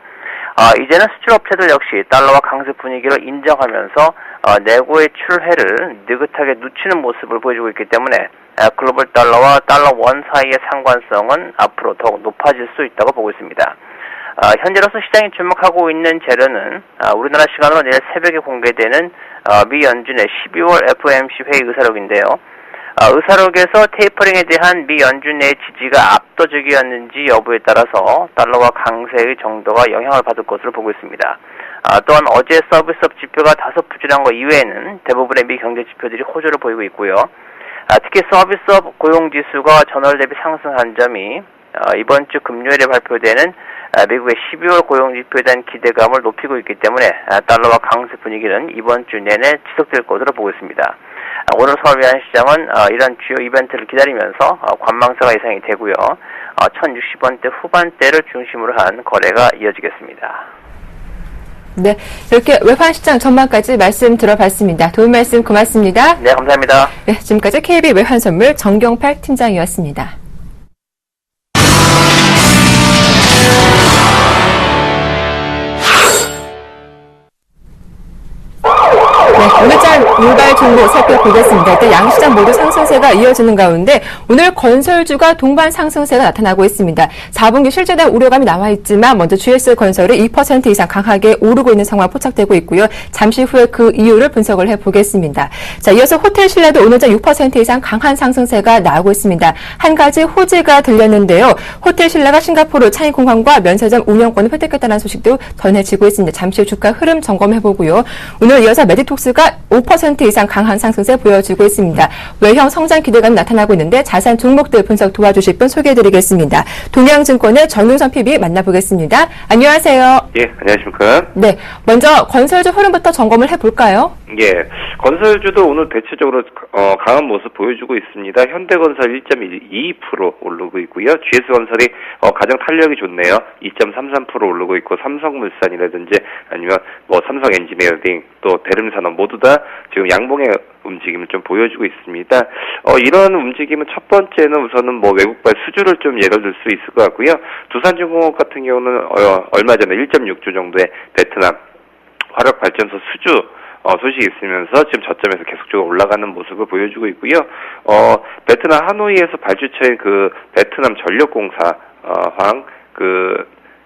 이제는 수출 업체들 역시 달러와 강세 분위기를 인정하면서 내고의 출회를 느긋하게 늦추는 모습을 보여주고 있기 때문에 글로벌 달러와 달러 원 사이의 상관성은 앞으로 더욱 높아질 수 있다고 보고 있습니다. 현재로서 시장이 주목하고 있는 재료는 우리나라 시간으로 내일 새벽에 공개되는 미 연준의 12월 FOMC 회의 의사록인데요. 의사록에서 테이퍼링에 대한 미 연준의 지지가 압도적이었는지 여부에 따라서 달러와 강세의 정도가 영향을 받을 것으로 보고 있습니다. 또한 어제 서비스업 지표가 다소 부진한 것 이외에는 대부분의 미 경제 지표들이 호조를 보이고 있고요. 특히 서비스업 고용지수가 전월 대비 상승한 점이 이번 주 금요일에 발표되는 미국의 12월 고용지표에 대한 기대감을 높이고 있기 때문에 달러와 강세 분위기는 이번 주 내내 지속될 것으로 보고 있습니다. 오늘 서울 외환시장은 이런 주요 이벤트를 기다리면서 관망세가 예상이 되고요. 1060원대 후반대를 중심으로 한 거래가 이어지겠습니다. 네, 이렇게 외환시장 전망까지 말씀 들어봤습니다. 도움 말씀 고맙습니다. 네, 감사합니다. 네, 지금까지 KB 외환선물 정경팔 팀장이었습니다. 네, 오늘장 일발 정보 살펴보겠습니다. 일단 양시장 모두 상승세가 이어지는 가운데 오늘 건설주가 동반 상승세가 나타나고 있습니다. 4분기 실적에 대한 우려감이 나와 있지만 먼저 GS건설이 2% 이상 강하게 오르고 있는 상황 포착되고 있고요. 잠시 후에 그 이유를 분석을 해보겠습니다. 자, 이어서 호텔신라도 오늘장 6% 이상 강한 상승세가 나오고 있습니다. 한 가지 호재가 들렸는데요. 호텔신라가 싱가포르 차인공항과 면세점 운영권을 획득했다는 소식도 전해지고 있습니다. 잠시 후 주가 흐름 점검해보고요. 오늘 이어서 메디톡스가 5% 이상 강한 상승세 보여주고 있습니다. 외형 성장 기대감이 나타나고 있는데 자산 종목들 분석 도와주실 분 소개해드리겠습니다. 동양증권의 전우선 PB 만나보겠습니다. 안녕하세요. 예, 안녕하십니까. 네, 먼저 건설주 흐름부터 점검을 해볼까요? 예, 건설주도 오늘 대체적으로 강한 모습 보여주고 있습니다. 현대건설 1.12% 오르고 있고요. GS건설이 가장 탄력이 좋네요. 2.33% 오르고 있고 삼성물산이라든지 아니면 삼성엔지니어링 또 대림산업 모두 다 지금 양봉의 움직임을 좀 보여주고 있습니다. 이런 움직임은 첫 번째는 우선은 외국발 수주를 좀 예를 들 수 있을 것 같고요. 두산중공업 같은 경우는 얼마 전에 1.6조 정도의 베트남 화력발전소 수주 소식이 있으면서 지금 저점에서 계속적으로 올라가는 모습을 보여주고 있고요. 베트남 하노이에서 발주처인 그 베트남 전력공사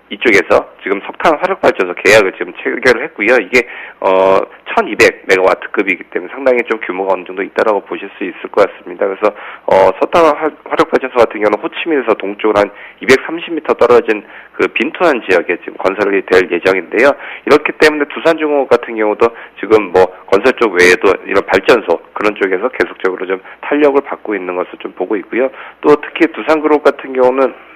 이쪽에서 지금 석탄 화력발전소 계약을 지금 체결을 했고요. 이게 1200메가와트급이기 때문에 상당히 좀 규모가 어느 정도 있다라고 보실 수 있을 것 같습니다. 그래서 석탄 화력발전소 같은 경우는 호치민에서 동쪽으로 한 230m 떨어진 그 빈투한 지역에 지금 건설이 될 예정인데요. 이렇기 때문에 두산중공업 같은 경우도 지금 건설 쪽 외에도 이런 발전소 그런 쪽에서 계속적으로 좀 탄력을 받고 있는 것을 좀 보고 있고요. 또 특히 두산그룹 같은 경우는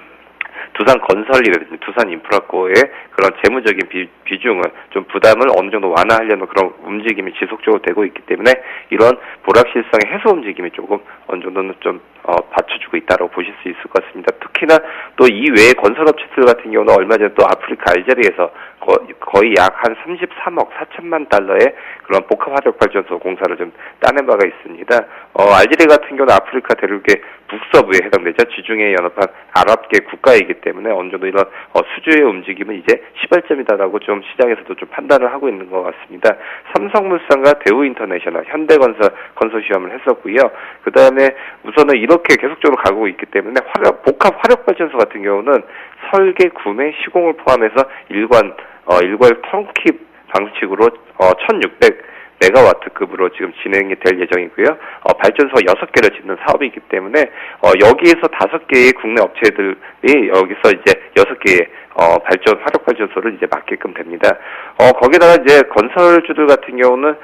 두산건설이라든지 두산인프라코의 그런 재무적인 비중을 좀 부담을 어느 정도 완화하려는 그런 움직임이 지속적으로 되고 있기 때문에 이런 불확실성의 해소 움직임이 조금 어느 정도는 좀 받쳐주고 있다고 보실 수 있을 것 같습니다. 특히나 또 이 외의 건설업체들 같은 경우는 얼마 전에 또 아프리카 알제리에서 거의 약 한 33억 4천만 달러의 그런 복합화력발전소 공사를 좀 따낸 바가 있습니다. 알제리 같은 경우는 아프리카 대륙의 북서부에 해당되죠. 지중해 연합한 아랍계 국가이기 때문에 어느 정도 이런 수주의 움직임은 이제 시발점이다라고 좀 시장에서도 좀 판단을 하고 있는 것 같습니다. 삼성물산과 대우인터내셔널, 현대건설 건설시험을 했었고요. 그 다음에 우선은 이렇게 계속적으로 가고 있기 때문에 복합 화력발전소 같은 경우는 설계, 구매, 시공을 포함해서 일괄 턴키 방식으로 1600 메가와트급으로 지금 진행이 될 예정이고요. 발전소 6개를 짓는 사업이기 때문에 여기에서 5개의 국내 업체들이 여기서 이제 6개의 화력 발전소를 이제 맡게끔 됩니다. 거기다가 이제 건설주들 같은 경우는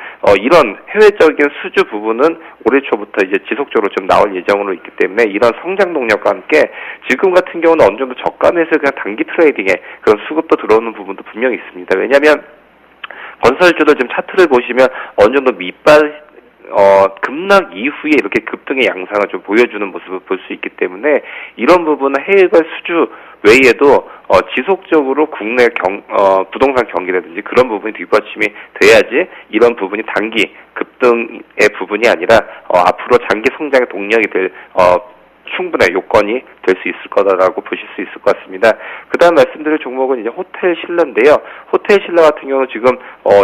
이런 해외적인 수주 부분은 올해 초부터 이제 지속적으로 좀 나올 예정으로 있기 때문에 이런 성장 동력과 함께 지금 같은 경우는 어느 정도 저가 매수 그냥 단기 트레이딩에 그런 수급도 들어오는 부분도 분명히 있습니다. 왜냐하면 건설주들 지금 차트를 보시면 어느 정도 밑발 급락 이후에 이렇게 급등의 양상을 좀 보여주는 모습을 볼 수 있기 때문에 이런 부분은 해외발 수주 외에도 지속적으로 국내 부동산 경기라든지 그런 부분이 뒷받침이 돼야지 이런 부분이 단기 급등의 부분이 아니라 앞으로 장기 성장의 동력이 될 충분한 요건이 될 수 있을 거다라고 보실 수 있을 것 같습니다. 그 다음 말씀드릴 종목은 이제 호텔 신라인데요. 호텔 신라 같은 경우는 지금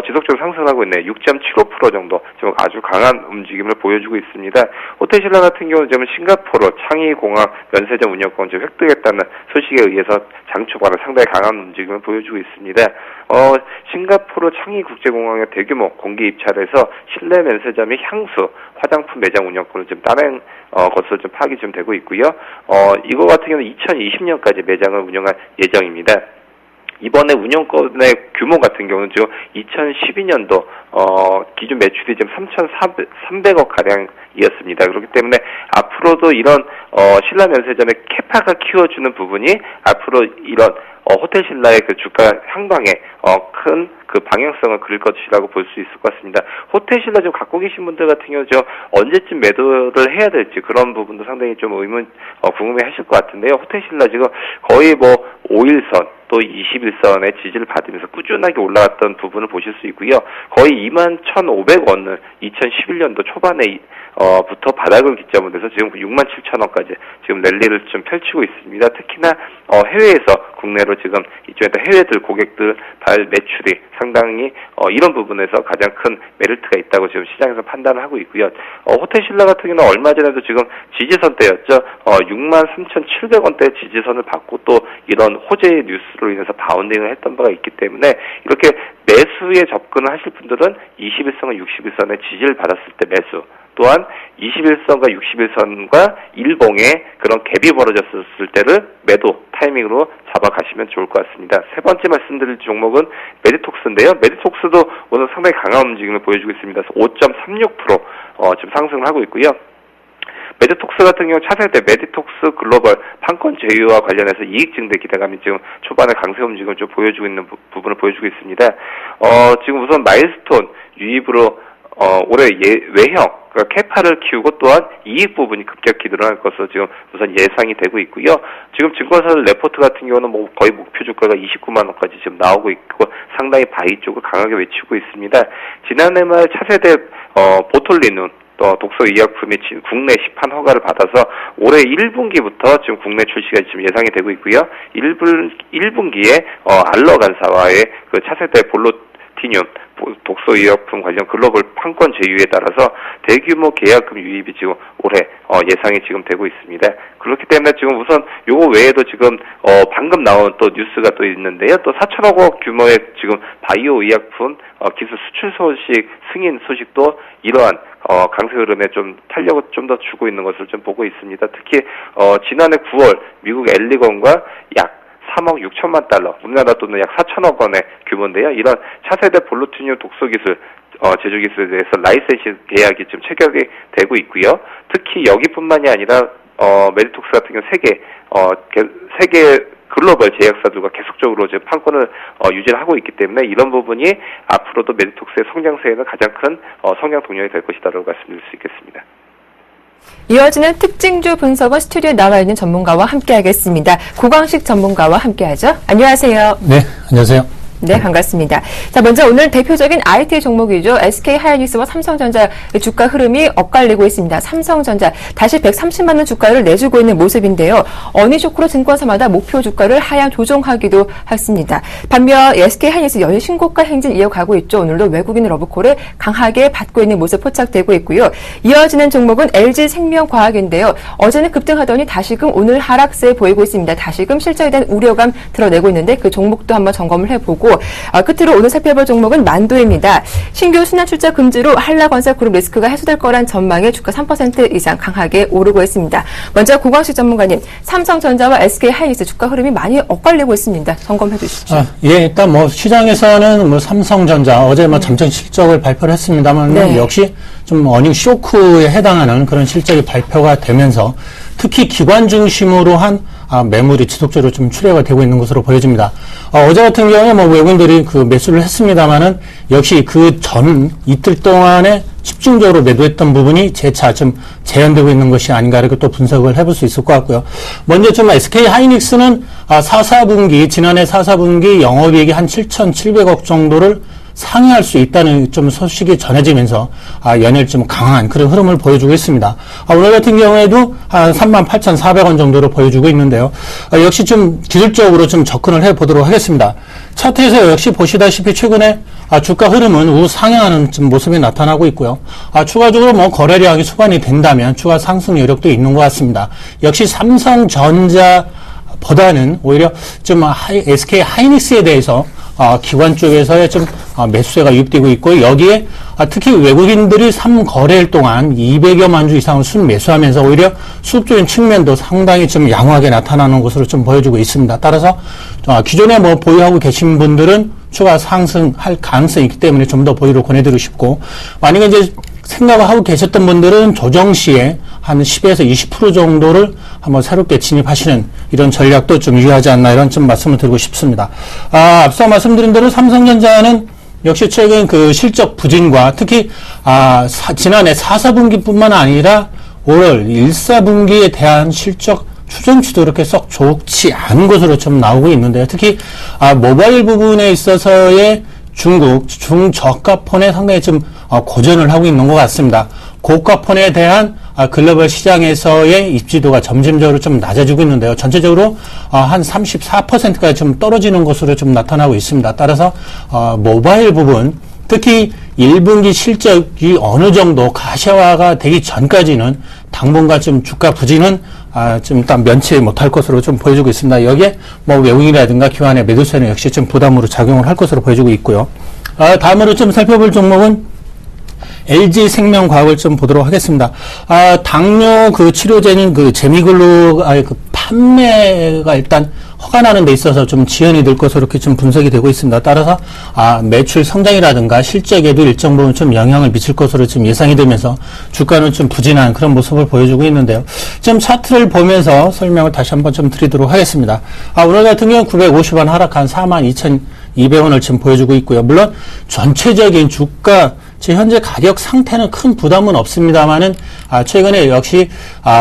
지속적으로 상승하고 있네요. 6.75% 정도 지금 아주 강한 움직임을 보여주고 있습니다. 호텔 신라 같은 경우는 지금 싱가포르 창의공항 면세점 운영권 지금 획득했다는 소식에 의해서 장 초반에 상당히 강한 움직임을 보여주고 있습니다. 싱가포르 창의국제공항의 대규모 공개 입찰에서 실내 면세점이 향수 화장품 매장 운영권을 지금 따낸 것으로 좀 파악이 좀 되고 있고요. 이거 같은 경우는 2020년까지 매장을 운영할 예정입니다. 이번에 운영권의 규모 같은 경우는 지금 2012년도 기준 매출이 지금 3,300억 가량이었습니다. 그렇기 때문에 앞으로도 이런 신라 면세점의 캐파가 키워주는 부분이 앞으로 이런 호텔 신라의 그 주가 향방에 큰 그 방향성을 그릴 것이라고 볼 수 있을 것 같습니다. 호텔 신라 지금 갖고 계신 분들 같은 경우 저 언제쯤 매도를 해야 될지 그런 부분도 상당히 좀 궁금해하실 것 같은데요. 호텔 신라 지금 거의 5일선 또 21선의 지지를 받으면서 꾸준하게 올라갔던 부분을 보실 수 있고요. 거의 21,500원을 2011년도 초반에 부터 바닥을 기점으로 해서 지금 67,000원까지 지금 랠리를 좀 펼치고 있습니다. 특히나 해외에서 국내로 지금 이쪽에서 해외들 고객들 발 매출이 상당히 이런 부분에서 가장 큰 메리트가 있다고 지금 시장에서 판단을 하고 있고요. 호텔 신라 같은 경우는 얼마 전에도 지금 지지선대였죠. 63,700원대 지지선을 받고 또 이런 호재의 뉴스로 인해서 바운딩을 했던 바가 있기 때문에 이렇게 매수에 접근을 하실 분들은 21선과 61선의 지지를 받았을 때 매수, 또한 21선과 61선과 일봉에 그런 갭이 벌어졌을 때를 매도 타이밍으로 잡아가시면 좋을 것 같습니다. 세 번째 말씀드릴 종목은 메디톡스인데요. 메디톡스도 오늘 상당히 강한 움직임을 보여주고 있습니다. 5.36% 지금 상승을 하고 있고요. 메디톡스 같은 경우 차세대 메디톡스 글로벌 판권 제휴와 관련해서 이익 증대 기대감이 지금 초반에 강세 움직임을 좀 보여주고 있는 부분을 보여주고 있습니다. 지금 우선 마일스톤 유입으로 올해 외형 그러니까 캐파를 키우고 또한 이익 부분이 급격히 늘어날 것으로 지금 우선 예상이 되고 있고요. 지금 증권사 레포트 같은 경우는 거의 목표 주가가 29만 원까지 지금 나오고 있고 상당히 바이 쪽을 강하게 외치고 있습니다. 지난해 말 차세대 보톨리눈 또 독소 의약품이 국내 시판 허가를 받아서 올해 1분기부터 지금 국내 출시가 지금 예상이 되고 있고요. 1분기에 알러간사와의 그 차세대 볼로티늄 독소의약품 관련 글로벌 판권 제휴에 따라서 대규모 계약금 유입이 지금 올해 예상이 지금 되고 있습니다. 그렇기 때문에 지금 우선 요거 외에도 지금 방금 나온 또 뉴스가 또 있는데요. 또 4천억 원 규모의 지금 바이오 의약품 기술 수출 소식 승인 소식도 이러한 강세 흐름에 좀 탄력을 좀 더 주고 있는 것을 좀 보고 있습니다. 특히 지난해 9월 미국 엘리건과 약 3억 6천만 달러, 우리나라 돈은 약 4천억 원의 규모인데요. 이런 차세대 볼로티늄 독소 기술, 제조 기술에 대해서 라이센싱 계약이 지금 체결이 되고 있고요. 특히 여기뿐만이 아니라, 메디톡스 같은 경우 세계 글로벌 제약사들과 계속적으로 지금 판권을 유지를 하고 있기 때문에 이런 부분이 앞으로도 메디톡스의 성장세에는 가장 큰 성장 동력이 될 것이다라고 말씀드릴 수 있겠습니다. 이어지는 특징주 분석은 스튜디오에 나와 있는 전문가와 함께하겠습니다. 고광식 전문가와 함께하죠. 안녕하세요. 네, 안녕하세요. 네, 반갑습니다. 자, 먼저 오늘 대표적인 IT 종목이죠. SK하이닉스와 삼성전자 주가 흐름이 엇갈리고 있습니다. 삼성전자 다시 130만 원 주가를 내주고 있는 모습인데요. 어니쇼크로 증권사마다 목표 주가를 하향 조정하기도 했습니다. 반면 SK하이닉스 연일 신고가 행진 이어가고 있죠. 오늘도 외국인 러브콜을 강하게 받고 있는 모습 포착되고 있고요. 이어지는 종목은 LG생명과학인데요. 어제는 급등하더니 다시금 오늘 하락세 보이고 있습니다. 다시금 실적에 대한 우려감 드러내고 있는데 그 종목도 한번 점검을 해보고 끝으로 오늘 살펴볼 종목은 만도입니다. 신규 순환 출자 금지로 한라건설 그룹 리스크가 해소될 거란 전망에 주가 3% 이상 강하게 오르고 있습니다. 먼저 고광식 전문가님, 삼성전자와 SK하이닉스 주가 흐름이 많이 엇갈리고 있습니다. 점검해 주시죠. 일단 삼성전자는 삼성전자 어제 잠정 실적을 발표를 했습니다만 네. 역시 좀 어닝 쇼크에 해당하는 그런 실적이 발표가 되면서 특히 기관 중심으로 한 매물이 지속적으로 좀 출회가 되고 있는 것으로 보여집니다. 어제 같은 경우에 외국인들이 그 매수를 했습니다만은 역시 그 전 이틀 동안에 집중적으로 매도했던 부분이 재차 좀 재현되고 있는 것이 아닌가 이렇게 또 분석을 해볼 수 있을 것 같고요. 먼저 좀 SK 하이닉스는 4분기 지난해 4분기 영업이익이 한 7,700억 정도를 상회할 수 있다는 좀 소식이 전해지면서 연일 좀 강한 그런 흐름을 보여주고 있습니다. 오늘 같은 경우에도 한 38,400원 정도로 보여주고 있는데요. 역시 좀 기술적으로 좀 접근을 해보도록 하겠습니다. 차트에서 역시 보시다시피 최근에 주가 흐름은 우상향하는 좀 모습이 나타나고 있고요. 추가적으로 거래량이 수반이 된다면 추가 상승 여력도 있는 것 같습니다. 역시 삼성전자보다는 오히려 좀 SK 하이닉스에 대해서 기관 쪽에서의 좀 매수세가 유입되고 있고 여기에 특히 외국인들이 3거래일 동안 200여만 주 이상을 순매수하면서 오히려 수급적인 측면도 상당히 좀 양호하게 나타나는 것으로 좀 보여주고 있습니다. 따라서 기존에 보유하고 계신 분들은 추가 상승할 가능성이 있기 때문에 좀 더 보유를 권해드리고 싶고 만약에 이제 생각을 하고 계셨던 분들은 조정 시에 한 10에서 20% 정도를 한번 새롭게 진입하시는 이런 전략도 좀 유효하지 않나 이런 좀 말씀을 드리고 싶습니다. 앞서 말씀드린 대로 삼성전자는 역시 최근 그 실적 부진과 특히 지난해 4, 4분기뿐만 아니라 올 1, 4분기에 대한 실적 추정치도 이렇게 썩 좋지 않은 것으로 좀 나오고 있는데요. 특히 모바일 부분에 있어서의 중국 중저가 폰에 상당히 좀 고전을 하고 있는 것 같습니다. 고가 폰에 대한 글로벌 시장에서의 입지도가 점진적으로 좀 낮아지고 있는데요. 전체적으로 한 34%까지 좀 떨어지는 것으로 좀 나타나고 있습니다. 따라서 모바일 부분 특히 1분기 실적이 어느 정도 가시화가 되기 전까지는 당분간 좀 주가 부진은 좀 일단 면치 못할 것으로 좀 보여주고 있습니다. 여기에 외국인이라든가 기관의 매도세는 역시 좀 부담으로 작용을 할 것으로 보여주고 있고요. 다음으로 좀 살펴볼 종목은 LG생명과학을 좀 보도록 하겠습니다. 당뇨 그 치료제는 그 제미글루 그 판매가 일단 허가나는 데 있어서 좀 지연이 될 것으로 이렇게 좀 분석이 되고 있습니다. 따라서 매출 성장이라든가 실적에도 일정 부분 좀 영향을 미칠 것으로 지금 예상이 되면서 주가는 좀 부진한 그런 모습을 보여주고 있는데요. 지금 차트를 보면서 설명을 다시 한번 좀 드리도록 하겠습니다. 오늘 같은 경우는 950원 하락한 42,200원을 지금 보여주고 있고요. 물론 전체적인 주가 현재 가격 상태는 큰 부담은 없습니다만은 최근에 역시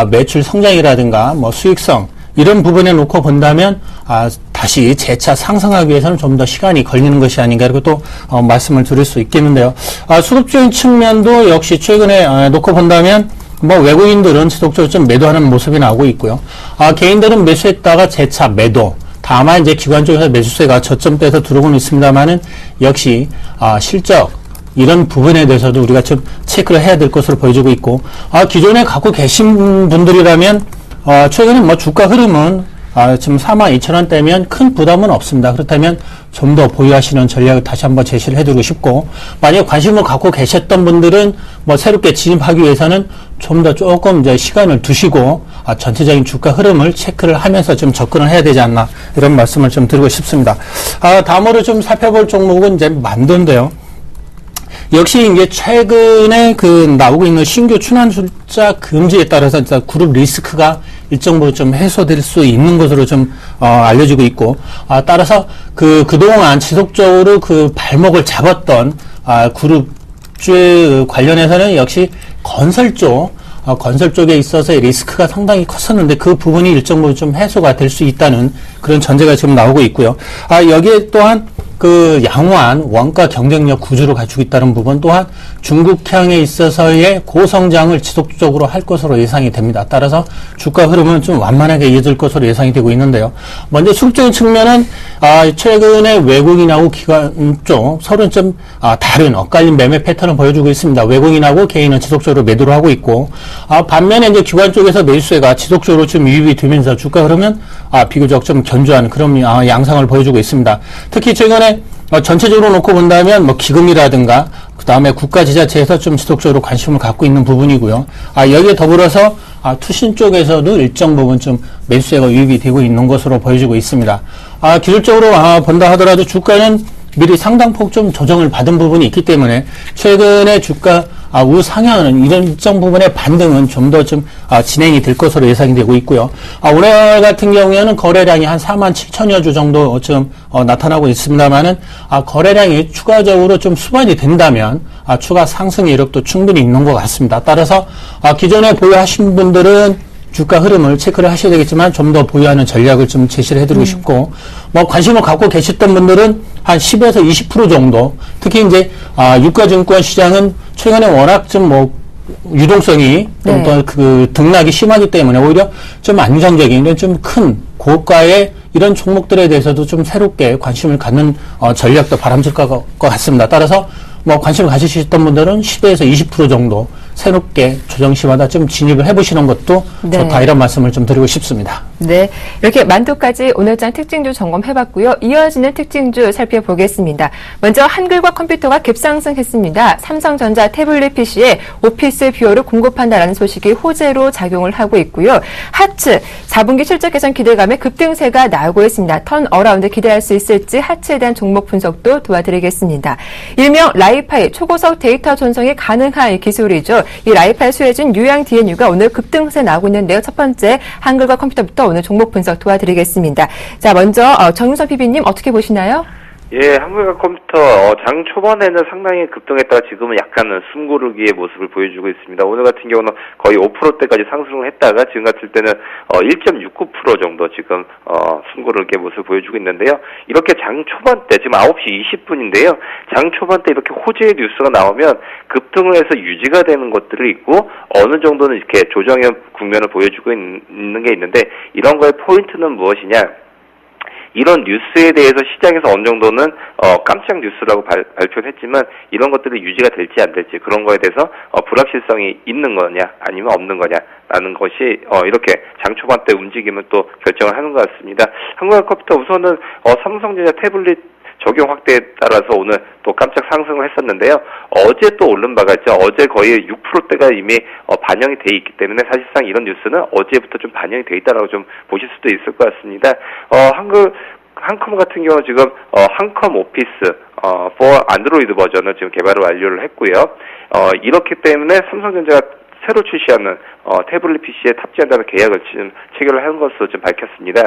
매출 성장이라든가 수익성 이런 부분에 놓고 본다면 다시 재차 상승하기 위해서는 좀 더 시간이 걸리는 것이 아닌가 이렇게 또 말씀을 드릴 수 있겠는데요. 수급적인 측면도 역시 최근에 놓고 본다면 외국인들은 지속적으로 좀 매도하는 모습이 나오고 있고요. 개인들은 매수했다가 재차 매도. 다만 이제 기관 쪽에서 매수세가 저점대에서 들어오고는 있습니다만은 역시 실적 이런 부분에 대해서도 우리가 좀 체크를 해야 될 것으로 보여주고 있고 기존에 갖고 계신 분들이라면 최근에 주가 흐름은 지금 42,000원대면 큰 부담은 없습니다. 그렇다면 좀 더 보유하시는 전략을 다시 한번 제시를 해드리고 싶고 만약 관심을 갖고 계셨던 분들은 새롭게 진입하기 위해서는 좀 더 조금 이제 시간을 두시고 전체적인 주가 흐름을 체크를 하면서 좀 접근을 해야 되지 않나 이런 말씀을 좀 드리고 싶습니다. 다음으로 좀 살펴볼 종목은 이제 만도인데요. 역시 이제 최근에 나오고 있는 신규 순환출자 금지에 따라서 그룹 리스크가 일정 부분 좀 해소될 수 있는 것으로 좀 알려지고 있고 따라서 그동안 지속적으로 발목을 잡았던 그룹주 관련해서는 역시 건설 쪽에 있어서의 리스크가 상당히 컸었는데 그 부분이 일정 부분 좀 해소가 될 수 있다는 그런 전제가 지금 나오고 있고요. 여기에 또한 양호한 원가 경쟁력 구조를 갖추고 있다는 부분 또한 중국향에 있어서의 고성장을 지속적으로 할 것으로 예상이 됩니다. 따라서 주가 흐름은 좀 완만하게 이어질 것으로 예상이 되고 있는데요. 먼저 수급적인 측면은 최근에 외국인하고 기관 쪽 서로 좀 다른 엇갈린 매매 패턴을 보여주고 있습니다. 외국인하고 개인은 지속적으로 매도를 하고 있고 반면에 이제 기관 쪽에서 매수세가 지속적으로 좀 유입이 되면서 주가 흐름은 비교적 좀 견조한 그런 양상을 보여주고 있습니다. 특히 최근에 전체적으로 놓고 본다면 뭐 기금이라든가 그다음에 국가 지자체에서 좀 지속적으로 관심을 갖고 있는 부분이고요. 여기에 더불어서 투신 쪽에서도 일정 부분 좀 매수세가 유입이 되고 있는 것으로 보여지고 있습니다. 기술적으로 본다 하더라도 주가는 미리 상당폭 좀 조정을 받은 부분이 있기 때문에 최근에 주가 우상향은 이런 일정 부분의 반등은 좀 더 좀 진행이 될 것으로 예상이 되고 있고요. 오늘 같은 경우에는 거래량이 한 4만 7천여 주 정도 좀 나타나고 있습니다만은 거래량이 추가적으로 좀 수반이 된다면 추가 상승의 이력도 충분히 있는 것 같습니다. 따라서 기존에 보유하신 분들은 주가 흐름을 체크를 하셔야 되겠지만 좀 더 보유하는 전략을 좀 제시를 해드리고 싶고, 뭐 관심을 갖고 계셨던 분들은 한 10에서 20% 정도, 특히 이제 유가증권 시장은 최근에 워낙 좀 뭐 유동성이 좀 더 그 등락이 심하기 때문에 오히려 좀 안정적인 좀 큰 고가의 이런 종목들에 대해서도 좀 새롭게 관심을 갖는 전략도 바람직할 것 같습니다. 따라서 뭐 관심을 가지셨던 분들은 10에서 20% 정도 새롭게 조정시마다 좀 진입을 해보시는 것도 좋다, 이런 말씀을 좀 드리고 싶습니다. 네, 이렇게 만두까지 오늘장 특징주 점검해봤고요. 이어지는 특징주 살펴보겠습니다. 먼저 한글과 컴퓨터가 급상승했습니다. 삼성전자 태블릿 PC에 오피스 뷰어를 공급한다라는 소식이 호재로 작용을 하고 있고요. 하츠 4분기 실적 개선 기대감에 급등세가 나오고 있습니다. 턴어라운드 기대할 수 있을지 하츠에 대한 종목 분석도 도와드리겠습니다. 일명 라이파이 초고속 데이터 전송이 가능한 기술이죠. 이 라이파이 수혜진 유양 DNU가 오늘 급등세 나오고 있는데요. 첫 번째 한글과 컴퓨터부터 오늘 종목 분석 도와드리겠습니다. 자, 먼저 정윤선 PB님 어떻게 보시나요? 예, 한글과 컴퓨터 장 초반에는 상당히 급등했다가 지금은 약간은 숨고르기의 모습을 보여주고 있습니다. 오늘 같은 경우는 거의 5%대까지 상승을 했다가 지금 같을 때는 1.69% 정도 지금 숨고르기의 모습을 보여주고 있는데요. 이렇게 장 초반 때 지금 9시 20분인데요. 장 초반 때 이렇게 호재의 뉴스가 나오면 급등을 해서 유지가 되는 것들이 있고 어느 정도는 이렇게 조정의 국면을 보여주고 있는 게 있는데, 이런 거의 포인트는 무엇이냐? 이런 뉴스에 대해서 시장에서 어느 정도는 깜짝 뉴스라고 발표를 했지만 이런 것들이 유지가 될지 안 될지, 그런 거에 대해서 불확실성이 있는 거냐 아니면 없는 거냐라는 것이 이렇게 장 초반 때 움직임을 또 결정을 하는 것 같습니다. 한국의 컴퓨터 우선은 삼성전자 태블릿 적용 확대에 따라서 오늘 또 깜짝 상승을 했었는데요. 어제 또 오른 바가 있죠. 어제 거의 6%대가 이미 반영이 돼 있기 때문에 사실상 이런 뉴스는 어제부터 좀 반영이 돼 있다라고 좀 보실 수도 있을 것 같습니다. 한컴 같은 경우 지금 한컴 오피스 for 안드로이드 버전을 지금 개발을 완료를 했고요. 이렇기 때문에 삼성전자가 새로 출시하는 태블릿 PC에 탑재한다는 계약을 지금 체결을 한 것으로 좀 밝혔습니다.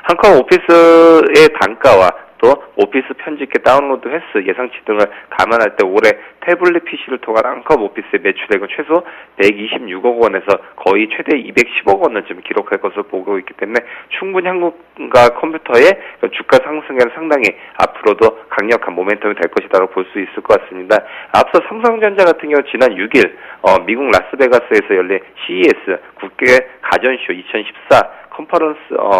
한컴 오피스의 단가와 또 오피스 편집기 다운로드 횟수 예상치 등을 감안할 때 올해 태블릿 PC를 통한 한컴 오피스의 매출액은 최소 126억 원에서 거의 최대 210억 원을 지금 기록할 것으로 보고 있기 때문에 충분히 한국과 컴퓨터의 주가 상승에는 상당히 앞으로도 강력한 모멘텀이 될 것이라고 볼 수 있을 것 같습니다. 앞서 삼성전자 같은 경우 지난 6일 미국 라스베가스에서 열린 CES 국제 가전쇼 2014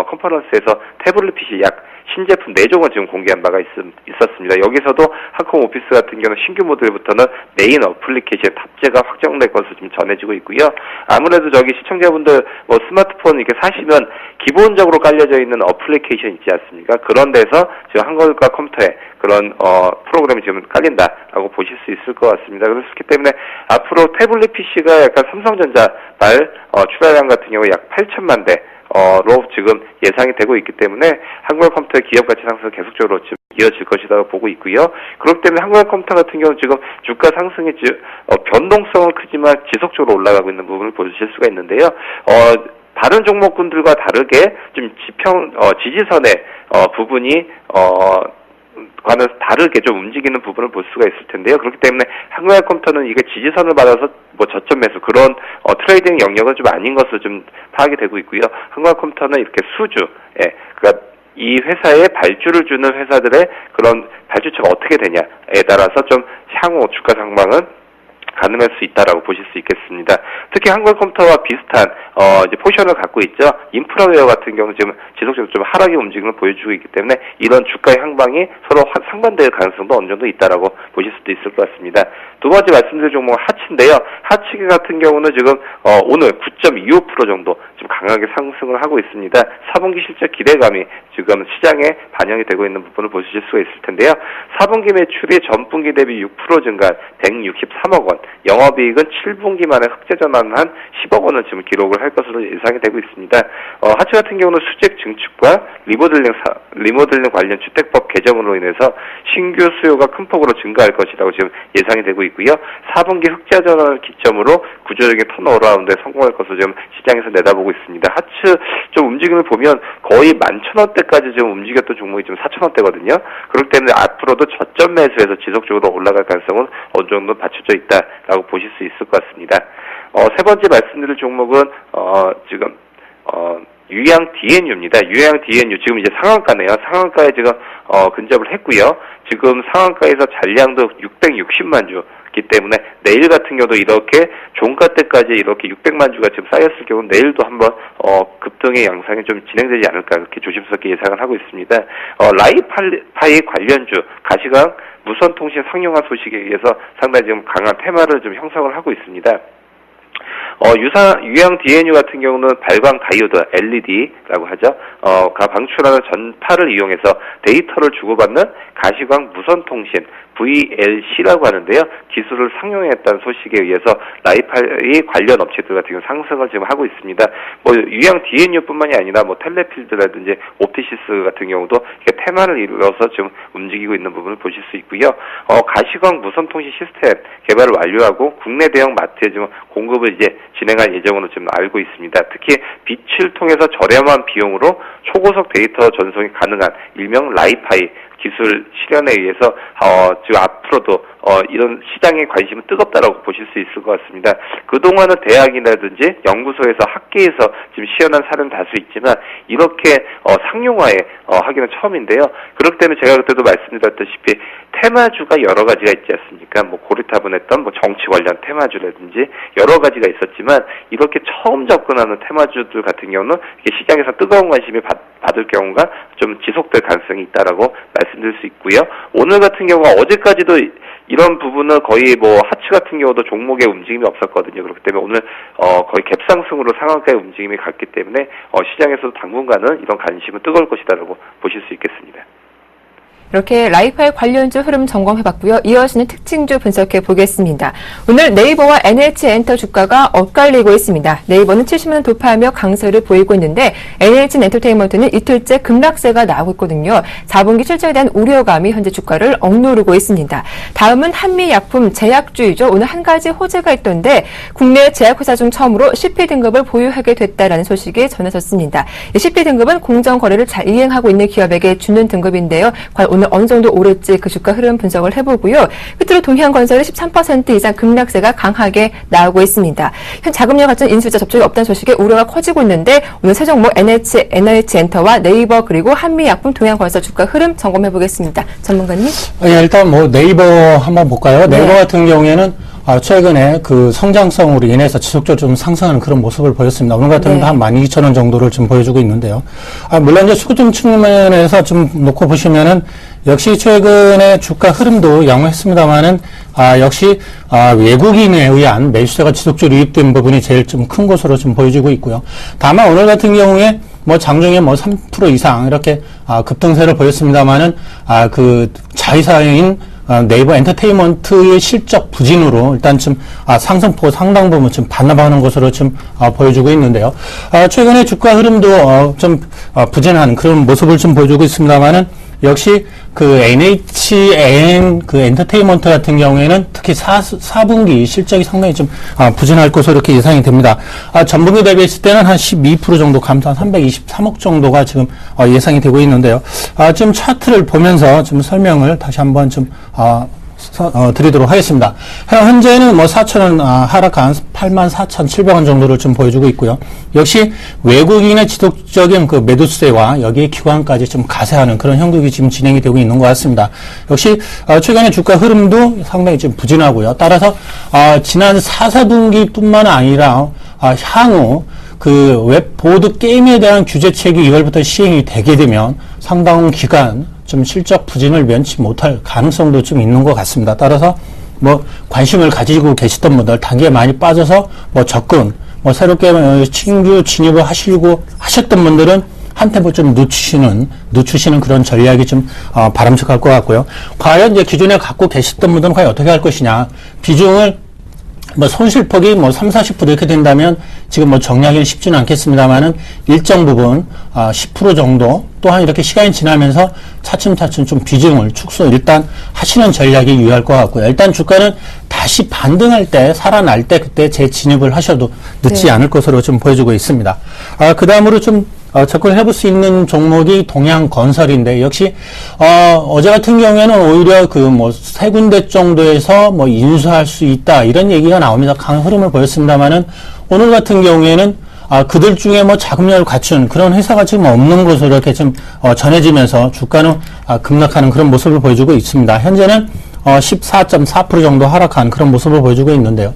컨퍼런스에서 태블릿 PC 약 신제품 4종을 지금 공개한 바가 있었습니다. 여기서도 한컴 오피스 같은 경우는 신규 모델부터는 메인 어플리케이션 탑재가 확정될 것으로 지금 전해지고 있고요. 아무래도 시청자분들 스마트폰 이렇게 사시면 기본적으로 깔려져 있는 어플리케이션 있지 않습니까? 그런 데서 지금 한글과 컴퓨터에 그런 프로그램이 지금 깔린다라고 보실 수 있을 것 같습니다. 그렇기 때문에 앞으로 태블릿 PC가 약간 삼성전자발 출하량 같은 경우 약 8천만 대 로 지금 예상이 되고 있기 때문에 한국의 컴퓨터의 기업 가치 상승은 계속적으로 지금 이어질 것이라고 보고 있고요. 그렇기 때문에 한국의 컴퓨터 같은 경우 지금 주가 상승이 변동성은 크지만 지속적으로 올라가고 있는 부분을 보실 수가 있는데요. 다른 종목군들과 다르게 좀 지지선의 부분이 과는 다르게 좀 움직이는 부분을 볼 수가 있을 텐데요. 그렇기 때문에 한국의 컴퓨터는 이게 지지선을 받아서 저점 매수 그런 트레이딩 영역은 좀 아닌 것으로 좀 파악이 되고 있고요. 한국의 컴퓨터는 이렇게 그러니까 이 회사에 발주를 주는 회사들의 그런 발주처가 어떻게 되냐에 따라서 좀 향후 주가 상방은 가늠할 수 있다라고 보실 수 있겠습니다. 특히 한국의 컴퓨터와 비슷한 이제 포지션을 갖고 있죠. 인프라웨어 같은 경우는 지금 지속적으로 좀 하락의 움직임을 보여주고 있기 때문에 이런 주가의 향방이 서로 상반될 가능성도 어느 정도 있다라고 보실 수도 있을 것 같습니다. 두 번째 말씀드릴 종목은 하츠인데요. 하츠 같은 경우는 지금 오늘 9.25% 정도 좀 강하게 상승을 하고 있습니다. 4분기 실적 기대감이 지금 시장에 반영이 되고 있는 부분을 보실 수가 있을 텐데요. 4분기 매출이 전분기 대비 6% 증가한 163억 원, 영업이익은 7분기 만에 흑자 전환한 10억 원을 지금 기록을 할 것으로 예상이 되고 있습니다. 하츠 같은 경우는 수직 증축과 리모델링 관련 주택법 개정으로 인해서 신규 수요가 큰 폭으로 증가할 것이라고 지금 예상이 되고 있고요. 4분기 흑자 전환을 기점으로 구조적인 턴어라운드에 성공할 것으로 지금 시장에서 내다보고 있습니다. 하츠 좀 움직임을 보면 거의 11,000원대까지 지금 움직였던 종목이 지금 4,000원대거든요. 그렇기 때문에 앞으로도 저점 매수에서 지속적으로 올라갈 가능성은 어느 정도 받쳐져 있다라고 보실 수 있을 것 같습니다. 세 번째 말씀드릴 종목은 지금 유양 DNU입니다. 유양 DNU 지금 이제 상한가네요. 상한가에 지금 근접을 했고요. 지금 상한가에서 잔량도 660만 주기 때문에 내일 같은 경우도 이렇게 종가 때까지 이렇게 600만 주가 지금 쌓였을 경우 내일도 한번 급등의 양상이 좀 진행되지 않을까 그렇게 조심스럽게 예상을 하고 있습니다. 라이파이 관련주 가시광 무선통신 상용화 소식에 의해서 상당히 지금 강한 테마를 좀 형성을 하고 있습니다. 유양 DNU 같은 경우는 발광 다이오드 LED라고 하죠. 가 방출하는 전파를 이용해서 데이터를 주고받는 가시광 무선통신 VLC라고 하는데요. 기술을 상용했다는 소식에 의해서 라이파이 관련 업체들 같은 경우 상승을 지금 하고 있습니다. 유양 DNU뿐만이 아니라 텔레필드라든지 옵티시스 같은 경우도 이렇게 테마를 이루어서 지금 움직이고 있는 부분을 보실 수 있고요. 가시광 무선통신 시스템 개발을 완료하고 국내 대형 마트에 지금 공급을 이제 진행할 예정으로 지금 알고 있습니다. 특히 빛을 통해서 저렴한 비용으로 초고속 데이터 전송이 가능한 일명 라이파이 기술 실현에 의해서 지금 앞으로도 이런 시장의 관심은 뜨겁다라고 보실 수 있을 것 같습니다. 그동안은 대학이라든지 연구소에서 학계에서 지금 시연한 사례는 다수 있지만 이렇게 상용화에 하기는 처음인데요. 그렇기 때문에 제가 그때도 말씀드렸다시피 테마주가 여러 가지가 있지 않습니까? 고리타분했던 정치 관련 테마주라든지 여러 가지가 있었지만 이렇게 처음 접근하는 테마주들 같은 경우는 시장에서 뜨거운 관심이 받을 경우가 좀 지속될 가능성이 있다라고 말씀드릴 수 있고요. 오늘 같은 경우가 어제까지도 이런 부분은 거의 하츠 같은 경우도 종목의 움직임이 없었거든요. 그렇기 때문에 오늘 거의 갭상승으로 상한가의 움직임이 갔기 때문에 시장에서도 당분간은 이런 관심은 뜨거울 것이다라고 보실 수 있겠습니다. 이렇게 라이파이 관련주 흐름 점검해봤고요. 이어지는 특징주 분석해 보겠습니다. 오늘 네이버와 NH엔터 주가가 엇갈리고 있습니다. 네이버는 70만 돌파하며 강세를 보이고 있는데 NH엔터테인먼트는 이틀째 급락세가 나오고 있거든요. 4분기 실적에 대한 우려감이 현재 주가를 억누르고 있습니다. 다음은 한미약품 제약주이죠. 오늘 한 가지 호재가 있던데 국내 제약회사 중 처음으로 CP 등급을 보유하게 됐다라는 소식이 전해졌습니다. CP 등급은 공정거래를 잘 이행하고 있는 기업에게 주는 등급인데요. 과연 오늘 어느 정도 오를지 그 주가 흐름 분석을 해보고요. 끝으로 동향건설이 13% 이상 급락세가 강하게 나오고 있습니다. 현 자금력 같은 인수자 접촉이 없다는 소식에 우려가 커지고 있는데 오늘 세 종목 NH엔터와 네이버 그리고 한미약품 동향건설 주가 흐름 점검해보겠습니다. 전문가님. 일단 네이버 한번 볼까요? 네. 네이버 같은 경우에는 최근에 그 성장성으로 인해서 지속적으로 좀 상승하는 그런 모습을 보였습니다. 오늘 같은 경우도 한 12,000원 정도를 좀 보여주고 있는데요. 물론 이제 수급 측면에서 좀 놓고 보시면은 역시 최근에 주가 흐름도 양호했습니다만은 역시 외국인에 의한 매수세가 지속적으로 유입된 부분이 제일 좀 큰 것으로 좀 보여지고 있고요. 다만 오늘 같은 경우에 장중에 3% 이상 이렇게 급등세를 보였습니다만은 그 자회사인 네이버 엔터테인먼트의 실적 부진으로 일단 좀 상승폭 상당 부분 좀 반납하는 것으로 좀 보여주고 있는데요. 최근에 주가 흐름도 좀 부진한 그런 모습을 좀 보여주고 있습니다만은 역시 그 NHN 그 엔터테인먼트 같은 경우에는 특히 4분기 실적이 상당히 좀 부진할 것으로 이렇게 예상이 됩니다. 전분기 대비했을 때는 한 12% 정도 감소한 323억 정도가 지금 예상이 되고 있는데요. 지금 차트를 보면서 좀 설명을 다시 한번 좀 드리도록 하겠습니다. 현재는 4,000원 하락한 84,700원 정도를 좀 보여주고 있고요. 역시 외국인의 지속적인 그 매도세와 여기에 기관까지 좀 가세하는 그런 형국이 지금 진행이 되고 있는 것 같습니다. 역시 최근의 주가 흐름도 상당히 좀 부진하고요. 따라서 지난 4분기뿐만 아니라 향후 그 웹보드 게임에 대한 규제책이 2월부터 시행이 되게 되면 상당한 기간 좀 실적 부진을 면치 못할 가능성도 좀 있는 것 같습니다. 따라서 관심을 가지고 계시던 분들 단기에 많이 빠져서 접근 뭐 새롭게 신규 진입을 하셨던 분들은 한 템포 좀 늦추시는 그런 전략이 좀 바람직할 것 같고요. 과연 이제 기존에 갖고 계셨던 분들은 과연 어떻게 할 것이냐. 비중을 뭐 손실폭이 뭐 30-40% 이렇게 된다면 지금 뭐 정리하기는 쉽지는 않겠습니다만은 일정 부분 10% 정도 또한 이렇게 시간이 지나면서 차츰차츰 좀 비중을 축소 일단 하시는 전략이 유효할 것 같고요. 일단 주가는 다시 반등할 때 살아날 때 그때 재진입을 하셔도 늦지 않을 것으로 좀 보여주고 있습니다. 그 다음으로 좀 접근을 해볼 수 있는 종목이 동양건설인데 역시 어제 같은 경우에는 오히려 그 뭐 세 군데 정도에서 뭐 인수할 수 있다 이런 얘기가 나오면서 강한 흐름을 보였습니다만은 오늘 같은 경우에는 그들 중에 뭐 자금력을 갖춘 그런 회사가 지금 없는 것으로 이렇게 좀 전해지면서 주가는 급락하는 그런 모습을 보여주고 있습니다. 현재는 14.4% 정도 하락한 그런 모습을 보여주고 있는데요.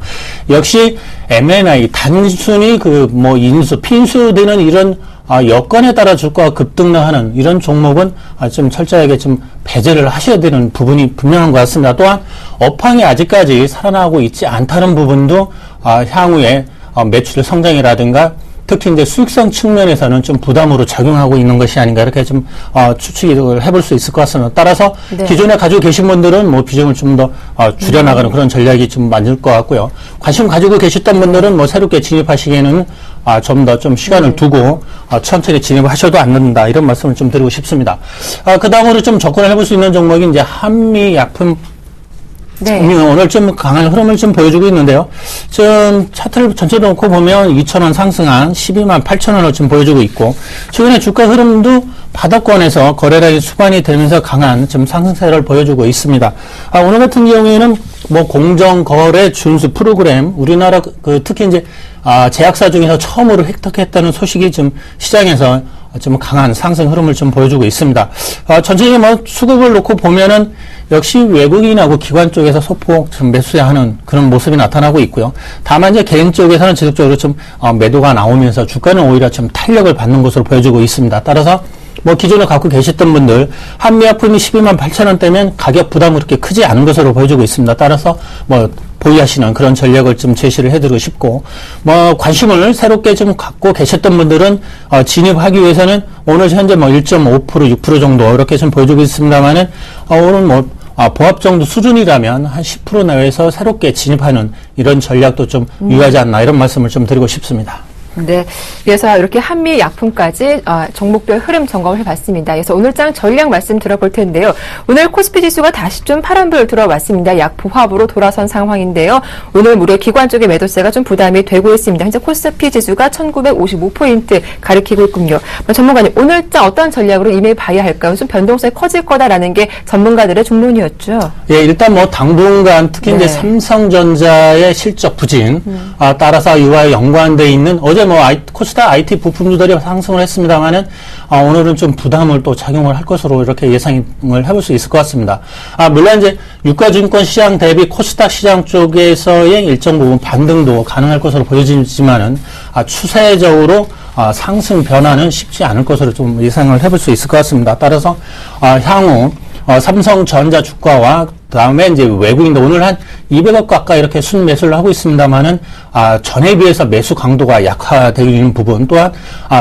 역시 M&A 단순히 그 뭐 인수, 핀수되는 이런 여건에 따라 주가가 급등하는 이런 종목은 좀 철저하게 좀 배제를 하셔야 되는 부분이 분명한 것 같습니다. 또한 업황이 아직까지 살아나고 있지 않다는 부분도 향후에 매출 성장이라든가 특히 이제 수익성 측면에서는 좀 부담으로 작용하고 있는 것이 아닌가 이렇게 좀 추측을 해볼 수 있을 것 같습니다. 따라서 기존에 가지고 계신 분들은 뭐 비중을 좀 더 줄여나가는 그런 전략이 좀 맞을 것 같고요. 관심 가지고 계셨던 분들은 뭐 새롭게 진입하시기에는 좀 더 좀 시간을 두고 천천히 진입을 하셔도 않는다 이런 말씀을 좀 드리고 싶습니다. 그 다음으로 좀 접근을 해볼 수 있는 종목이 이제 한미약품. 오늘 좀 강한 흐름을 좀 보여주고 있는데요. 좀 차트를 전체로 놓고 보면 2,000원 상승한 12만 8천원을 좀 보여주고 있고, 최근에 주가 흐름도 바닥권에서 거래량이 수반이 되면서 강한 좀 상승세를 보여주고 있습니다. 오늘 같은 경우에는 뭐 공정거래 준수 프로그램, 우리나라 특히 이제 제약사 중에서 처음으로 획득했다는 소식이 좀 시장에서 좀 강한 상승 흐름을 좀 보여주고 있습니다. 전체적인 뭐 수급을 놓고 보면은 역시 외국인하고 기관 쪽에서 소폭 좀 매수하는 그런 모습이 나타나고 있고요. 다만 이제 개인 쪽에서는 지속적으로 좀 매도가 나오면서 주가는 오히려 좀 탄력을 받는 것으로 보여주고 있습니다. 따라서 뭐 기존에 갖고 계셨던 분들 한미약품이 12만 8천원대면 가격 부담이 그렇게 크지 않은 것으로 보여주고 있습니다. 따라서 뭐 보유하시는 그런 전략을 좀 제시를 해드리고 싶고, 뭐 관심을 새롭게 좀 갖고 계셨던 분들은 진입하기 위해서는 오늘 현재 뭐 1.5%, 6% 정도 이렇게 좀 보여주고 있습니다만은 오늘 뭐 보합 정도 수준이라면 한 10% 내외에서 새롭게 진입하는 이런 전략도 좀 유효하지 않나 이런 말씀을 좀 드리고 싶습니다. 네. 그래서 이렇게 한미약품까지 종목별 흐름 점검을 해봤습니다. 그래서 오늘장 전략 말씀 들어볼 텐데요. 오늘 코스피 지수가 다시 좀 파란불 들어왔습니다. 약 보합으로 돌아선 상황인데요. 오늘 무려 기관 쪽의 매도세가 좀 부담이 되고 있습니다. 현재 코스피 지수가 1955포인트 가리키고 있군요. 전문가님, 오늘장 어떤 전략으로 임해봐야 할까요? 좀 변동성이 커질 거다라는 게 전문가들의 중론이었죠. 예, 일단 뭐 당분간 특히 이제 삼성전자의 실적 부진, 따라서 이와 연관돼 있는 어제 뭐 코스닥 IT 부품주들이 상승을 했습니다만은 오늘은 좀 부담을 또 작용을 할 것으로 이렇게 예상을 해볼 수 있을 것 같습니다. 물론 이제 유가증권 시장 대비 코스닥 시장 쪽에서의 일정 부분 반등도 가능할 것으로 보여지지만은 추세적으로 상승 변화는 쉽지 않을 것으로 좀 예상을 해볼 수 있을 것 같습니다. 따라서 향후 삼성전자 주가와 그다음에 이제 외국인도 오늘 한 200억 가까이 이렇게 순매수를 하고 있습니다만은 전에 비해서 매수 강도가 약화되어 있는 부분, 또한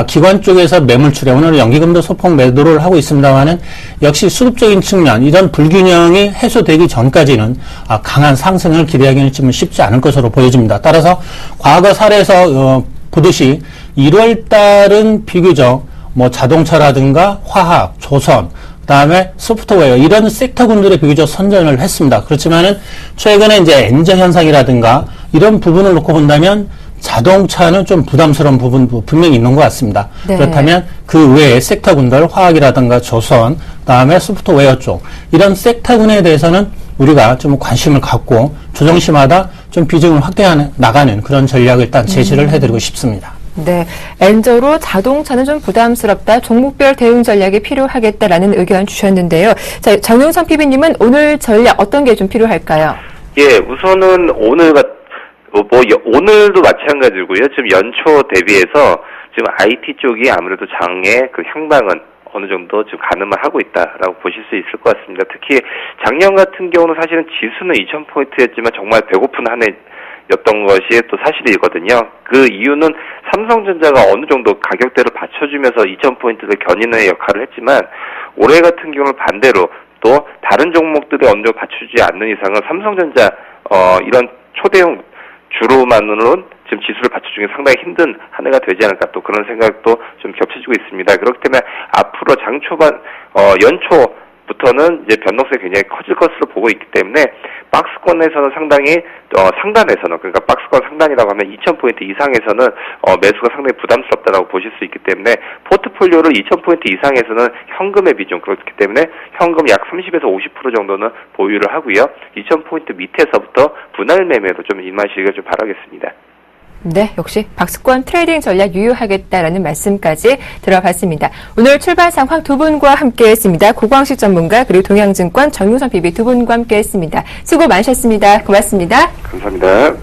기관 쪽에서 매물출에 오늘 연기금도 소폭 매도를 하고 있습니다만은 역시 수급적인 측면 이런 불균형이 해소되기 전까지는 강한 상승을 기대하기는 좀 쉽지 않을 것으로 보여집니다. 따라서 과거 사례에서 보듯이 1월 달은 비교적 뭐 자동차라든가 화학, 조선, 그다음에 소프트웨어 이런 섹터군들의 비교적 선전을 했습니다. 그렇지만은 최근에 이제 엔저 현상이라든가 이런 부분을 놓고 본다면 자동차는 좀 부담스러운 부분도 분명히 있는 것 같습니다. 네. 그렇다면 그 외의 섹터군들 화학이라든가 조선, 그다음에 소프트웨어 쪽 이런 섹터군에 대해서는 우리가 좀 관심을 갖고 조정시마다 좀 비중을 확대해 나가는 그런 전략을 일단 제시를 해드리고 싶습니다. 네, 엔저로 자동차는 좀 부담스럽다. 종목별 대응 전략이 필요하겠다라는 의견 주셨는데요. 자, 정용선 PB님은 오늘 전략 어떤 게 좀 필요할까요? 예, 우선은 오늘도 마찬가지고요. 지금 연초 대비해서 지금 IT 쪽이 아무래도 장의 그 향방은 어느 정도 좀 가늠을 하고 있다라고 보실 수 있을 것 같습니다. 특히 작년 같은 경우는 사실은 지수는 2000포인트였지만 정말 배고픈 한 해 였던 것이 또 사실이거든요. 그 이유는 삼성전자가 어느 정도 가격대를 받쳐주면서 2,000포인트를 견인의 역할을 했지만 올해 같은 경우는 반대로 또 다른 종목들이 어느 정도 받쳐주지 않는 이상은 삼성전자 이런 초대형 주로만으로는 지금 지수를 받쳐주기 상당히 힘든 한 해가 되지 않을까 또 그런 생각도 좀 겹쳐지고 있습니다. 그렇기 때문에 앞으로 장 초반 연초부터는 이제 변동성이 굉장히 커질 것으로 보고 있기 때문에 박스권에서는 상당히 상단에서는 그러니까 박스권 상단이라고 하면 2,000포인트 이상에서는 매수가 상당히 부담스럽다라고 보실 수 있기 때문에 포트폴리오를 2,000포인트 이상에서는 현금의 비중 그렇기 때문에 현금 약 30에서 50% 정도는 보유를 하고요. 2,000포인트 밑에서부터 분할 매매로 좀 임하시기를 좀 바라겠습니다. 네, 역시 박스권 트레이딩 전략 유효하겠다라는 말씀까지 들어봤습니다. 오늘 출발 상황 두 분과 함께했습니다. 고광식 전문가 그리고 동양증권 정유선 PB 두 분과 함께했습니다. 수고 많으셨습니다. 고맙습니다. 감사합니다.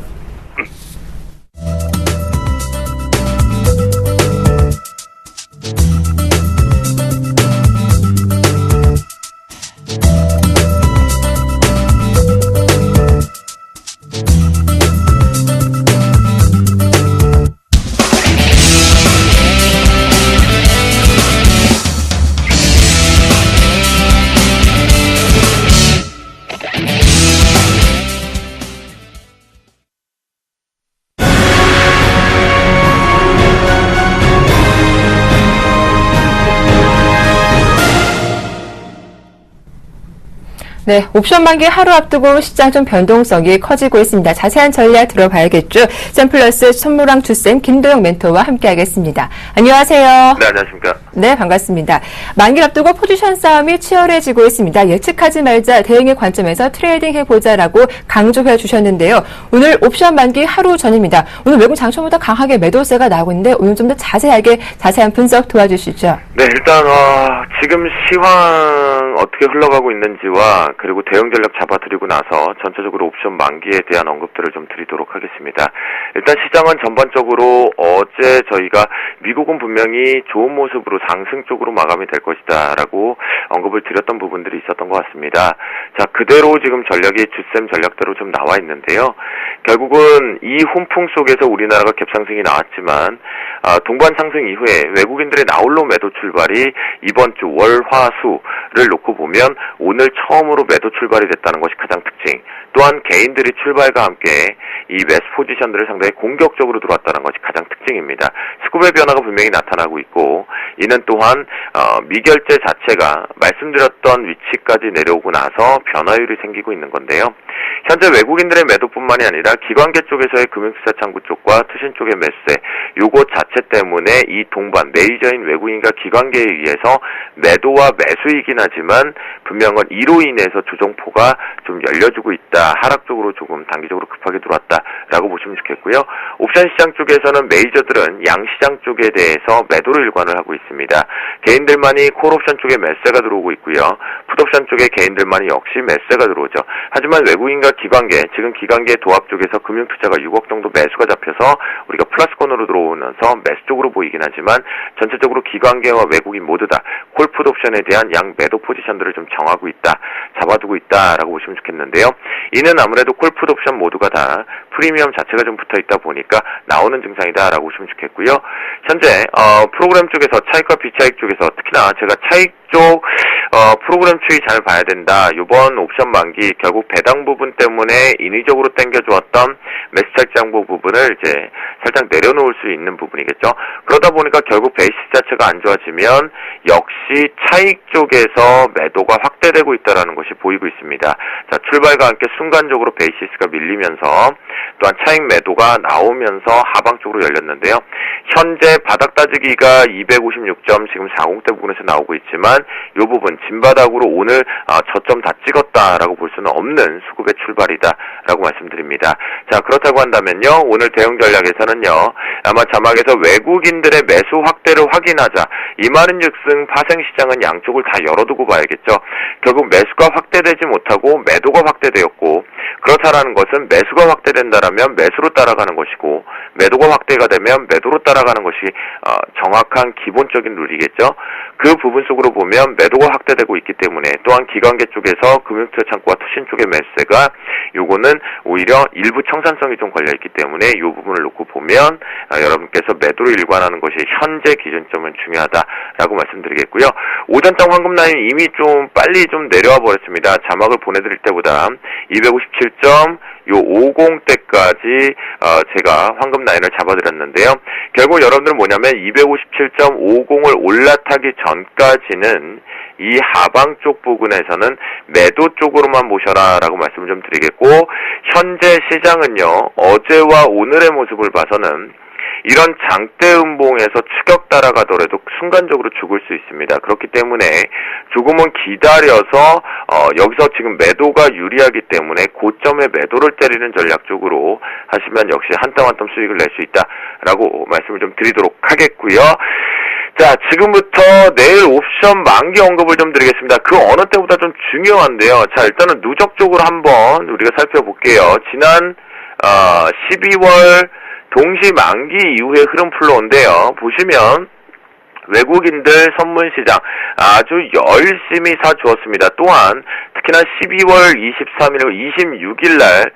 네, 옵션 만기 하루 앞두고 시장 좀 변동성이 커지고 있습니다. 자세한 전략 들어봐야겠죠. 샘플러스 선무랑 주쌤 김도영 멘토와 함께하겠습니다. 안녕하세요. 네, 안녕하십니까. 네, 반갑습니다. 만기를 앞두고 포지션 싸움이 치열해지고 있습니다. 예측하지 말자 대응의 관점에서 트레이딩 해보자라고 강조해 주셨는데요. 오늘 옵션 만기 하루 전입니다. 오늘 외국 장초보다 강하게 매도세가 나오고 있는데 오늘 좀 더 자세한 분석 도와주시죠. 네, 일단 지금 시황 어떻게 흘러가고 있는지와 그리고 대응 전략 잡아드리고 나서 전체적으로 옵션 만기에 대한 언급들을 좀 드리도록 하겠습니다. 일단 시장은 전반적으로 어제 저희가 미국은 분명히 좋은 모습으로 상승 쪽으로 마감이 될 것이다라고 언급을 드렸던 부분들이 있었던 것 같습니다. 자, 그대로 지금 전략이 주쌤 전략대로 좀 나와 있는데요. 결국은 이 훈풍 속에서 우리나라가 갭상승이 나왔지만 동반 상승 이후에 외국인들의 나홀로 매도 출발이 이번 주 월, 화, 수를 놓고 보면 오늘 처음으로 매도 출발이 됐다는 것이 가장 특징. 또한 개인들이 출발과 함께 이 매수 포지션들을 상당히 공격적으로 들어왔다는 것이 가장 특징입니다. 스kub의 변화가 분명히 나타나고 있고 이는 또한 미결제 자체가 말씀드렸던 위치까지 내려오고 나서 변화율이 생기고 있는 건데요. 현재 외국인들의 매도뿐만이 아니라 기관계 쪽에서의 금융투자창구 쪽과 투신 쪽의 매수세 요것 자체 때문에 이 동반 메이저인 외국인과 기관계에 의해서 매도와 매수이긴 하지만 분명한 이로 인해서 조정포가 좀 열려주고 있다. 하락적으로 조금 단기적으로 급하게 들어왔다라고 보시면 좋겠고요. 옵션 시장 쪽에서는 메이저들은 양시장 쪽에 대해서 매도를 일관을 하고 있습니다. 개인들만이 콜옵션 쪽에 매수세가 들어오고 있고요. 풋옵션 쪽에 개인들만이 역시 매수세가 들어오죠. 하지만 외국인과 기관계, 지금 기관계 도합 쪽에서 금융투자가 6억 정도 매수가 잡혀서 우리가 플러스권으로 들어오면서 매수 쪽으로 보이긴 하지만 전체적으로 기관계와 외국인 모두 다 콜 풋옵션에 대한 양 매도 포지션들을 좀 정하고 있다, 잡아두고 있다라고 보시면 좋겠는데요. 이는 아무래도 콜 풋옵션 모두가 다 프리미엄 자체가 좀 붙어있다 보니까 나오는 증상이다라고 보시면 좋겠고요. 현재 프로그램 쪽에서 차익과 비차익 쪽에서 특히나 제가 차익 쪽 프로그램 추이 잘 봐야 된다. 이번 옵션 만기 결국 배당 부분 때문에 인위적으로 당겨주었던 매수차익 장부 부분을 이제 살짝 내려놓을 수 있는 부분이겠죠. 그러다 보니까 결국 베이시스 자체가 안 좋아지면 역시 차익 쪽에서 매도가 확대되고 있다는 것이 보이고 있습니다. 자, 출발과 함께 순간적으로 베이시스가 밀리면서 또한 차익 매도가 나오면서 하방 쪽으로 열렸는데요. 현재 바닥 따지기가 256점 지금 40대 부분에서 나오고 있지만 이 부분 진바닥으로 오늘 저점 다 찍었다라고 볼 수는 없는 수급의 출발이다라고 말씀드립니다. 자, 그렇다고 한다면요. 오늘 대응 전략에서는요. 아마 자막에서 외국인들의 매수 확대를 확인하자. 이 말은 즉슨 파생시장은 양쪽을 다 열어두고 봐야겠죠. 결국 매수가 확대되지 못하고 매도가 확대되었고 그렇다라는 것은 매수가 확대된다라면 매수로 따라가는 것이고 매도가 확대가 되면 매도로 따라가는 것이 정확한 기본적인 룰이겠죠. 그 부분 속으로 보면 매도가 확대되고 있기 때문에 또한 기관계 쪽에서 금융투자 창구와 투신 쪽의 매수세가 요거는 오히려 일부 청산성이 좀 걸려있기 때문에 이 부분을 놓고 보면 여러분께서 매도로 일관하는 것이 현재 기준점은 중요하다라고 말씀드리겠고요. 오전장 황금 라인 이미 좀 빨리 좀 내려와 버렸습니다. 자막을 보내드릴 때보다 257점 50대까지 제가 황금 라인을 잡아드렸는데요. 결국 여러분들은 뭐냐면 257.50을 올라타기 전까지는 이 하방 쪽 부분에서는 매도 쪽으로만 모셔라 라고 말씀을 좀 드리겠고, 현재 시장은요 어제와 오늘의 모습을 봐서는 이런 장대 음봉에서 추격 따라가더라도 순간적으로 죽을 수 있습니다. 그렇기 때문에 조금은 기다려서 여기서 지금 매도가 유리하기 때문에 고점에 매도를 때리는 전략 쪽으로 하시면 역시 한 땀 한 땀 수익을 낼 수 있다라고 말씀을 좀 드리도록 하겠고요. 자, 지금부터 내일 옵션 만기 언급을 좀 드리겠습니다. 그 어느 때보다 좀 중요한데요. 자, 일단은 누적 쪽으로 한번 우리가 살펴볼게요. 지난 12월 동시 만기 이후의 흐름 플로우인데요. 보시면 외국인들 선문시장 아주 열심히 사주었습니다. 또한 특히나 12월 23일, 26일날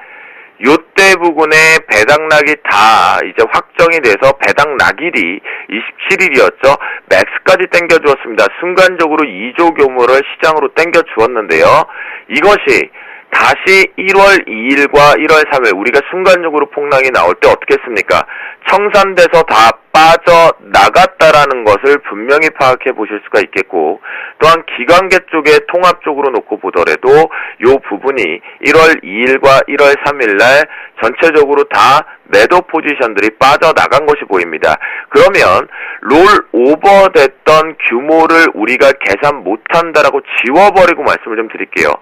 요때 부근에 배당락이 다 이제 확정이 돼서 배당락일이 27일이었죠. 맥스까지 땡겨주었습니다. 순간적으로 2조 규모를 시장으로 땡겨주었는데요. 이것이 다시 1월 2일과 1월 3일 우리가 순간적으로 폭락이 나올 때 어떻게 했습니까? 청산돼서 다 빠져나갔다라는 것을 분명히 파악해 보실 수가 있겠고, 또한 기관계 쪽에 통합 쪽으로 놓고 보더라도 이 부분이 1월 2일과 1월 3일날 전체적으로 다 매도 포지션들이 빠져나간 것이 보입니다. 그러면 롤 오버됐던 규모를 우리가 계산 못한다라고 지워버리고 말씀을 좀 드릴게요.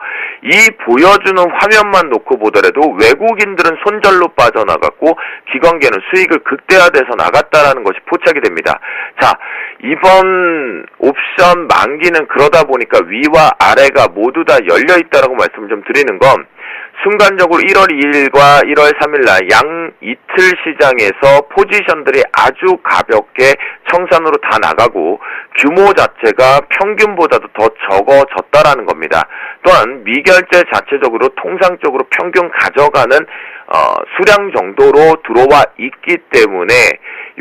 이 보여주는 화면만 놓고 보더라도 외국인들은 손절로 빠져나갔고 기관계는 수익을 극대화돼서 나갔다라는 것이 포착이 됩니다. 자, 이번 옵션 만기는 그러다 보니까 위와 아래가 모두 다 열려있다라고 말씀을 좀 드리는 건, 순간적으로 1월 2일과 1월 3일날 양 이틀 시장에서 포지션들이 아주 가볍게 청산으로 다 나가고 규모 자체가 평균보다도 더 적어졌다라는 겁니다. 또한 미결제 자체적으로 통상적으로 평균 가져가는 수량 정도로 들어와 있기 때문에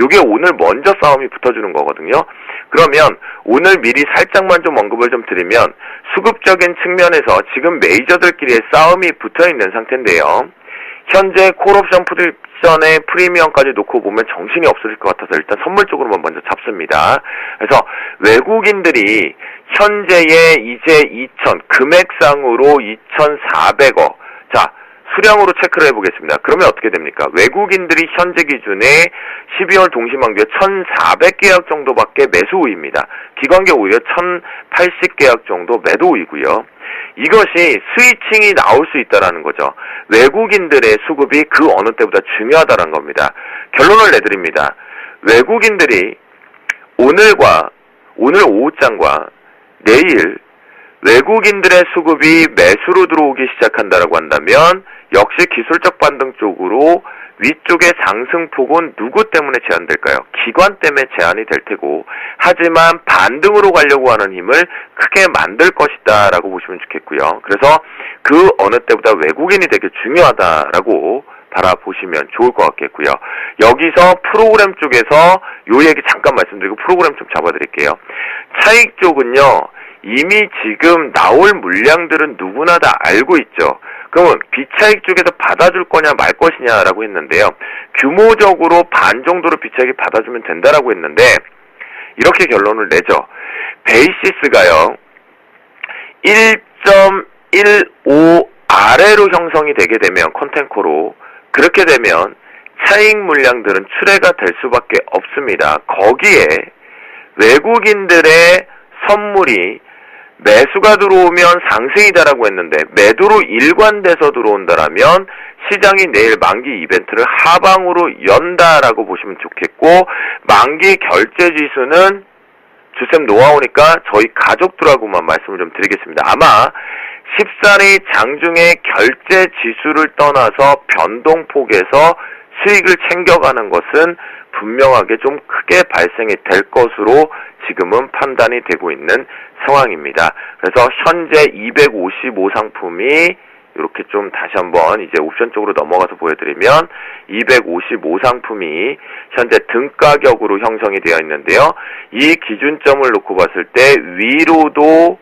이게 오늘 먼저 싸움이 붙어주는 거거든요. 그러면 오늘 미리 살짝만 좀 언급을 좀 드리면, 수급적인 측면에서 지금 메이저들끼리의 싸움이 붙어있는 상태인데요. 현재 콜옵션 푸드옵션의 프리미엄까지 놓고 보면 정신이 없을 것 같아서 일단 선물 쪽으로만 먼저 잡습니다. 그래서 외국인들이 현재의 이제 2,000, 금액상으로 2,400억, 자, 수량으로 체크를 해보겠습니다. 그러면 어떻게 됩니까? 외국인들이 현재 기준에 12월 동시만기에 1,400계약 정도밖에 매수 우위입니다. 기관계 오히려 1,080계약 정도 매도 우위고요. 이것이 스위칭이 나올 수 있다는 거죠. 외국인들의 수급이 그 어느 때보다 중요하다는 겁니다. 결론을 내드립니다. 외국인들이 오늘 오후장과 내일 외국인들의 수급이 매수로 들어오기 시작한다라고 한다면 역시 기술적 반등 쪽으로 위쪽의 상승폭은 누구 때문에 제한될까요? 기관 때문에 제한이 될 테고, 하지만 반등으로 가려고 하는 힘을 크게 만들 것이다 라고 보시면 좋겠고요. 그래서 그 어느 때보다 외국인이 되게 중요하다라고 바라보시면 좋을 것 같겠고요. 여기서 프로그램 쪽에서 요 얘기 잠깐 말씀드리고 프로그램 좀 잡아드릴게요. 차익 쪽은요, 이미 지금 나올 물량들은 누구나 다 알고 있죠. 그러면 비차익 쪽에서 받아줄 거냐 말 것이냐라고 했는데요. 규모적으로 반 정도로 비차익이 받아주면 된다라고 했는데, 이렇게 결론을 내죠. 베이시스가요 1.15 아래로 형성이 되게 되면 컨텐코로, 그렇게 되면 차익 물량들은 출회가 될 수밖에 없습니다. 거기에 외국인들의 선물이 매수가 들어오면 상승이다라고 했는데 매도로 일관돼서 들어온다라면 시장이 내일 만기 이벤트를 하방으로 연다라고 보시면 좋겠고, 만기 결제 지수는 주쌤 노하우니까 저희 가족들하고만 말씀을 좀 드리겠습니다. 아마 14일 장중에 결제 지수를 떠나서 변동폭에서 수익을 챙겨가는 것은 분명하게 좀 크게 발생이 될 것으로 지금은 판단이 되고 있는 상황입니다. 그래서 현재 255 상품이 이렇게 좀 다시 한번 이제 옵션 쪽으로 넘어가서 보여드리면 255 상품이 현재 등가격으로 형성이 되어 있는데요. 이 기준점을 놓고 봤을 때 위로도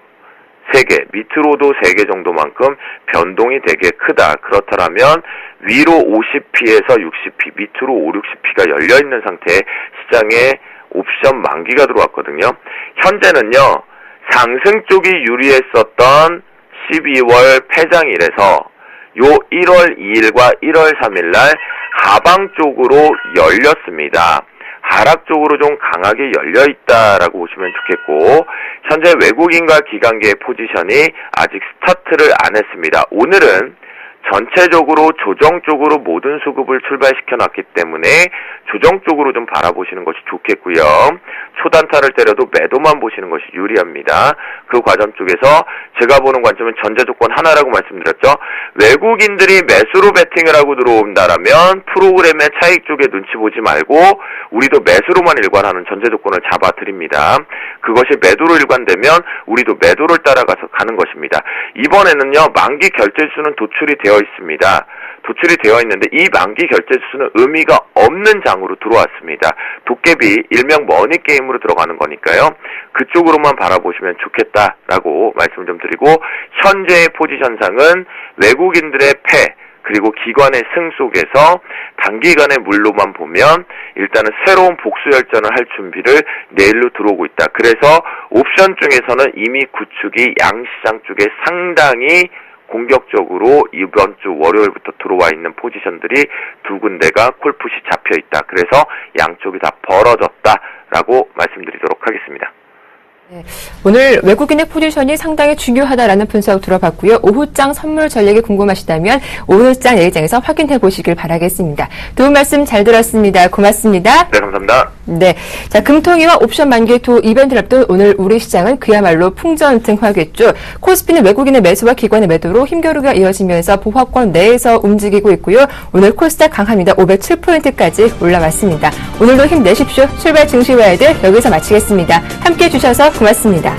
3개, 밑으로도 3개 정도만큼 변동이 되게 크다. 그렇다면 위로 50p에서 60p, 밑으로 5, 60p가 열려있는 상태에 시장에 옵션 만기가 들어왔거든요. 현재는요, 상승 쪽이 유리했었던 12월 폐장일에서 요 1월 2일과 1월 3일날 하방 쪽으로 열렸습니다. 하락 쪽으로 좀 강하게 열려있다라고 보시면 좋겠고, 현재 외국인과 기관계의 포지션이 아직 스타트를 안 했습니다. 오늘은 전체적으로 조정 쪽으로 모든 수급을 출발시켜 놨기 때문에 조정 쪽으로 좀 바라보시는 것이 좋겠고요. 초단타를 때려도 매도만 보시는 것이 유리합니다. 그 과정 쪽에서 제가 보는 관점은 전제 조건 하나라고 말씀드렸죠. 외국인들이 매수로 베팅을 하고 들어온다라면 프로그램의 차익 쪽에 눈치 보지 말고 우리도 매수로만 일관하는 전제 조건을 잡아드립니다. 그것이 매도로 일관되면 우리도 매도를 따라가서 가는 것입니다. 이번에는요, 만기 결제수는 도출이 되어 있습니다. 도출이 되어 있는데 이 만기 결제수는 의미가 없는 장으로 들어왔습니다. 도깨비 일명 머니게임으로 들어가는 거니까요. 그쪽으로만 바라보시면 좋겠다라고 말씀 좀 드리고, 현재의 포지션상은 외국인들의 패 그리고 기관의 승 속에서 단기간의 물로만 보면 일단은 새로운 복수 열전을 할 준비를 내일로 들어오고 있다. 그래서 옵션 중에서는 이미 구축이 양시장 쪽에 상당히 공격적으로 이번 주 월요일부터 들어와 있는 포지션들이 두 군데가 콜풋이 잡혀 있다. 그래서 양쪽이 다 벌어졌다라고 말씀드리도록 하겠습니다. 네, 오늘 외국인의 포지션이 상당히 중요하다라는 분석 들어봤고요. 오후장 선물 전략이 궁금하시다면 오늘장 내일장에서 확인해 보시길 바라겠습니다. 도움 말씀 잘 들었습니다. 고맙습니다. 네, 감사합니다. 네, 자, 금통위와 옵션 만기 두 이벤트를 앞둔 오늘 우리 시장은 그야말로 풍전등화겠죠. 코스피는 외국인의 매수와 기관의 매도로 힘겨루기가 이어지면서 보합권 내에서 움직이고 있고요. 오늘 코스닥 강합니다. 507포인트까지 올라왔습니다. 오늘도 힘내십시오. 출발 증시 와이드 여기서 마치겠습니다. 함께해 주셔서 고맙습니다.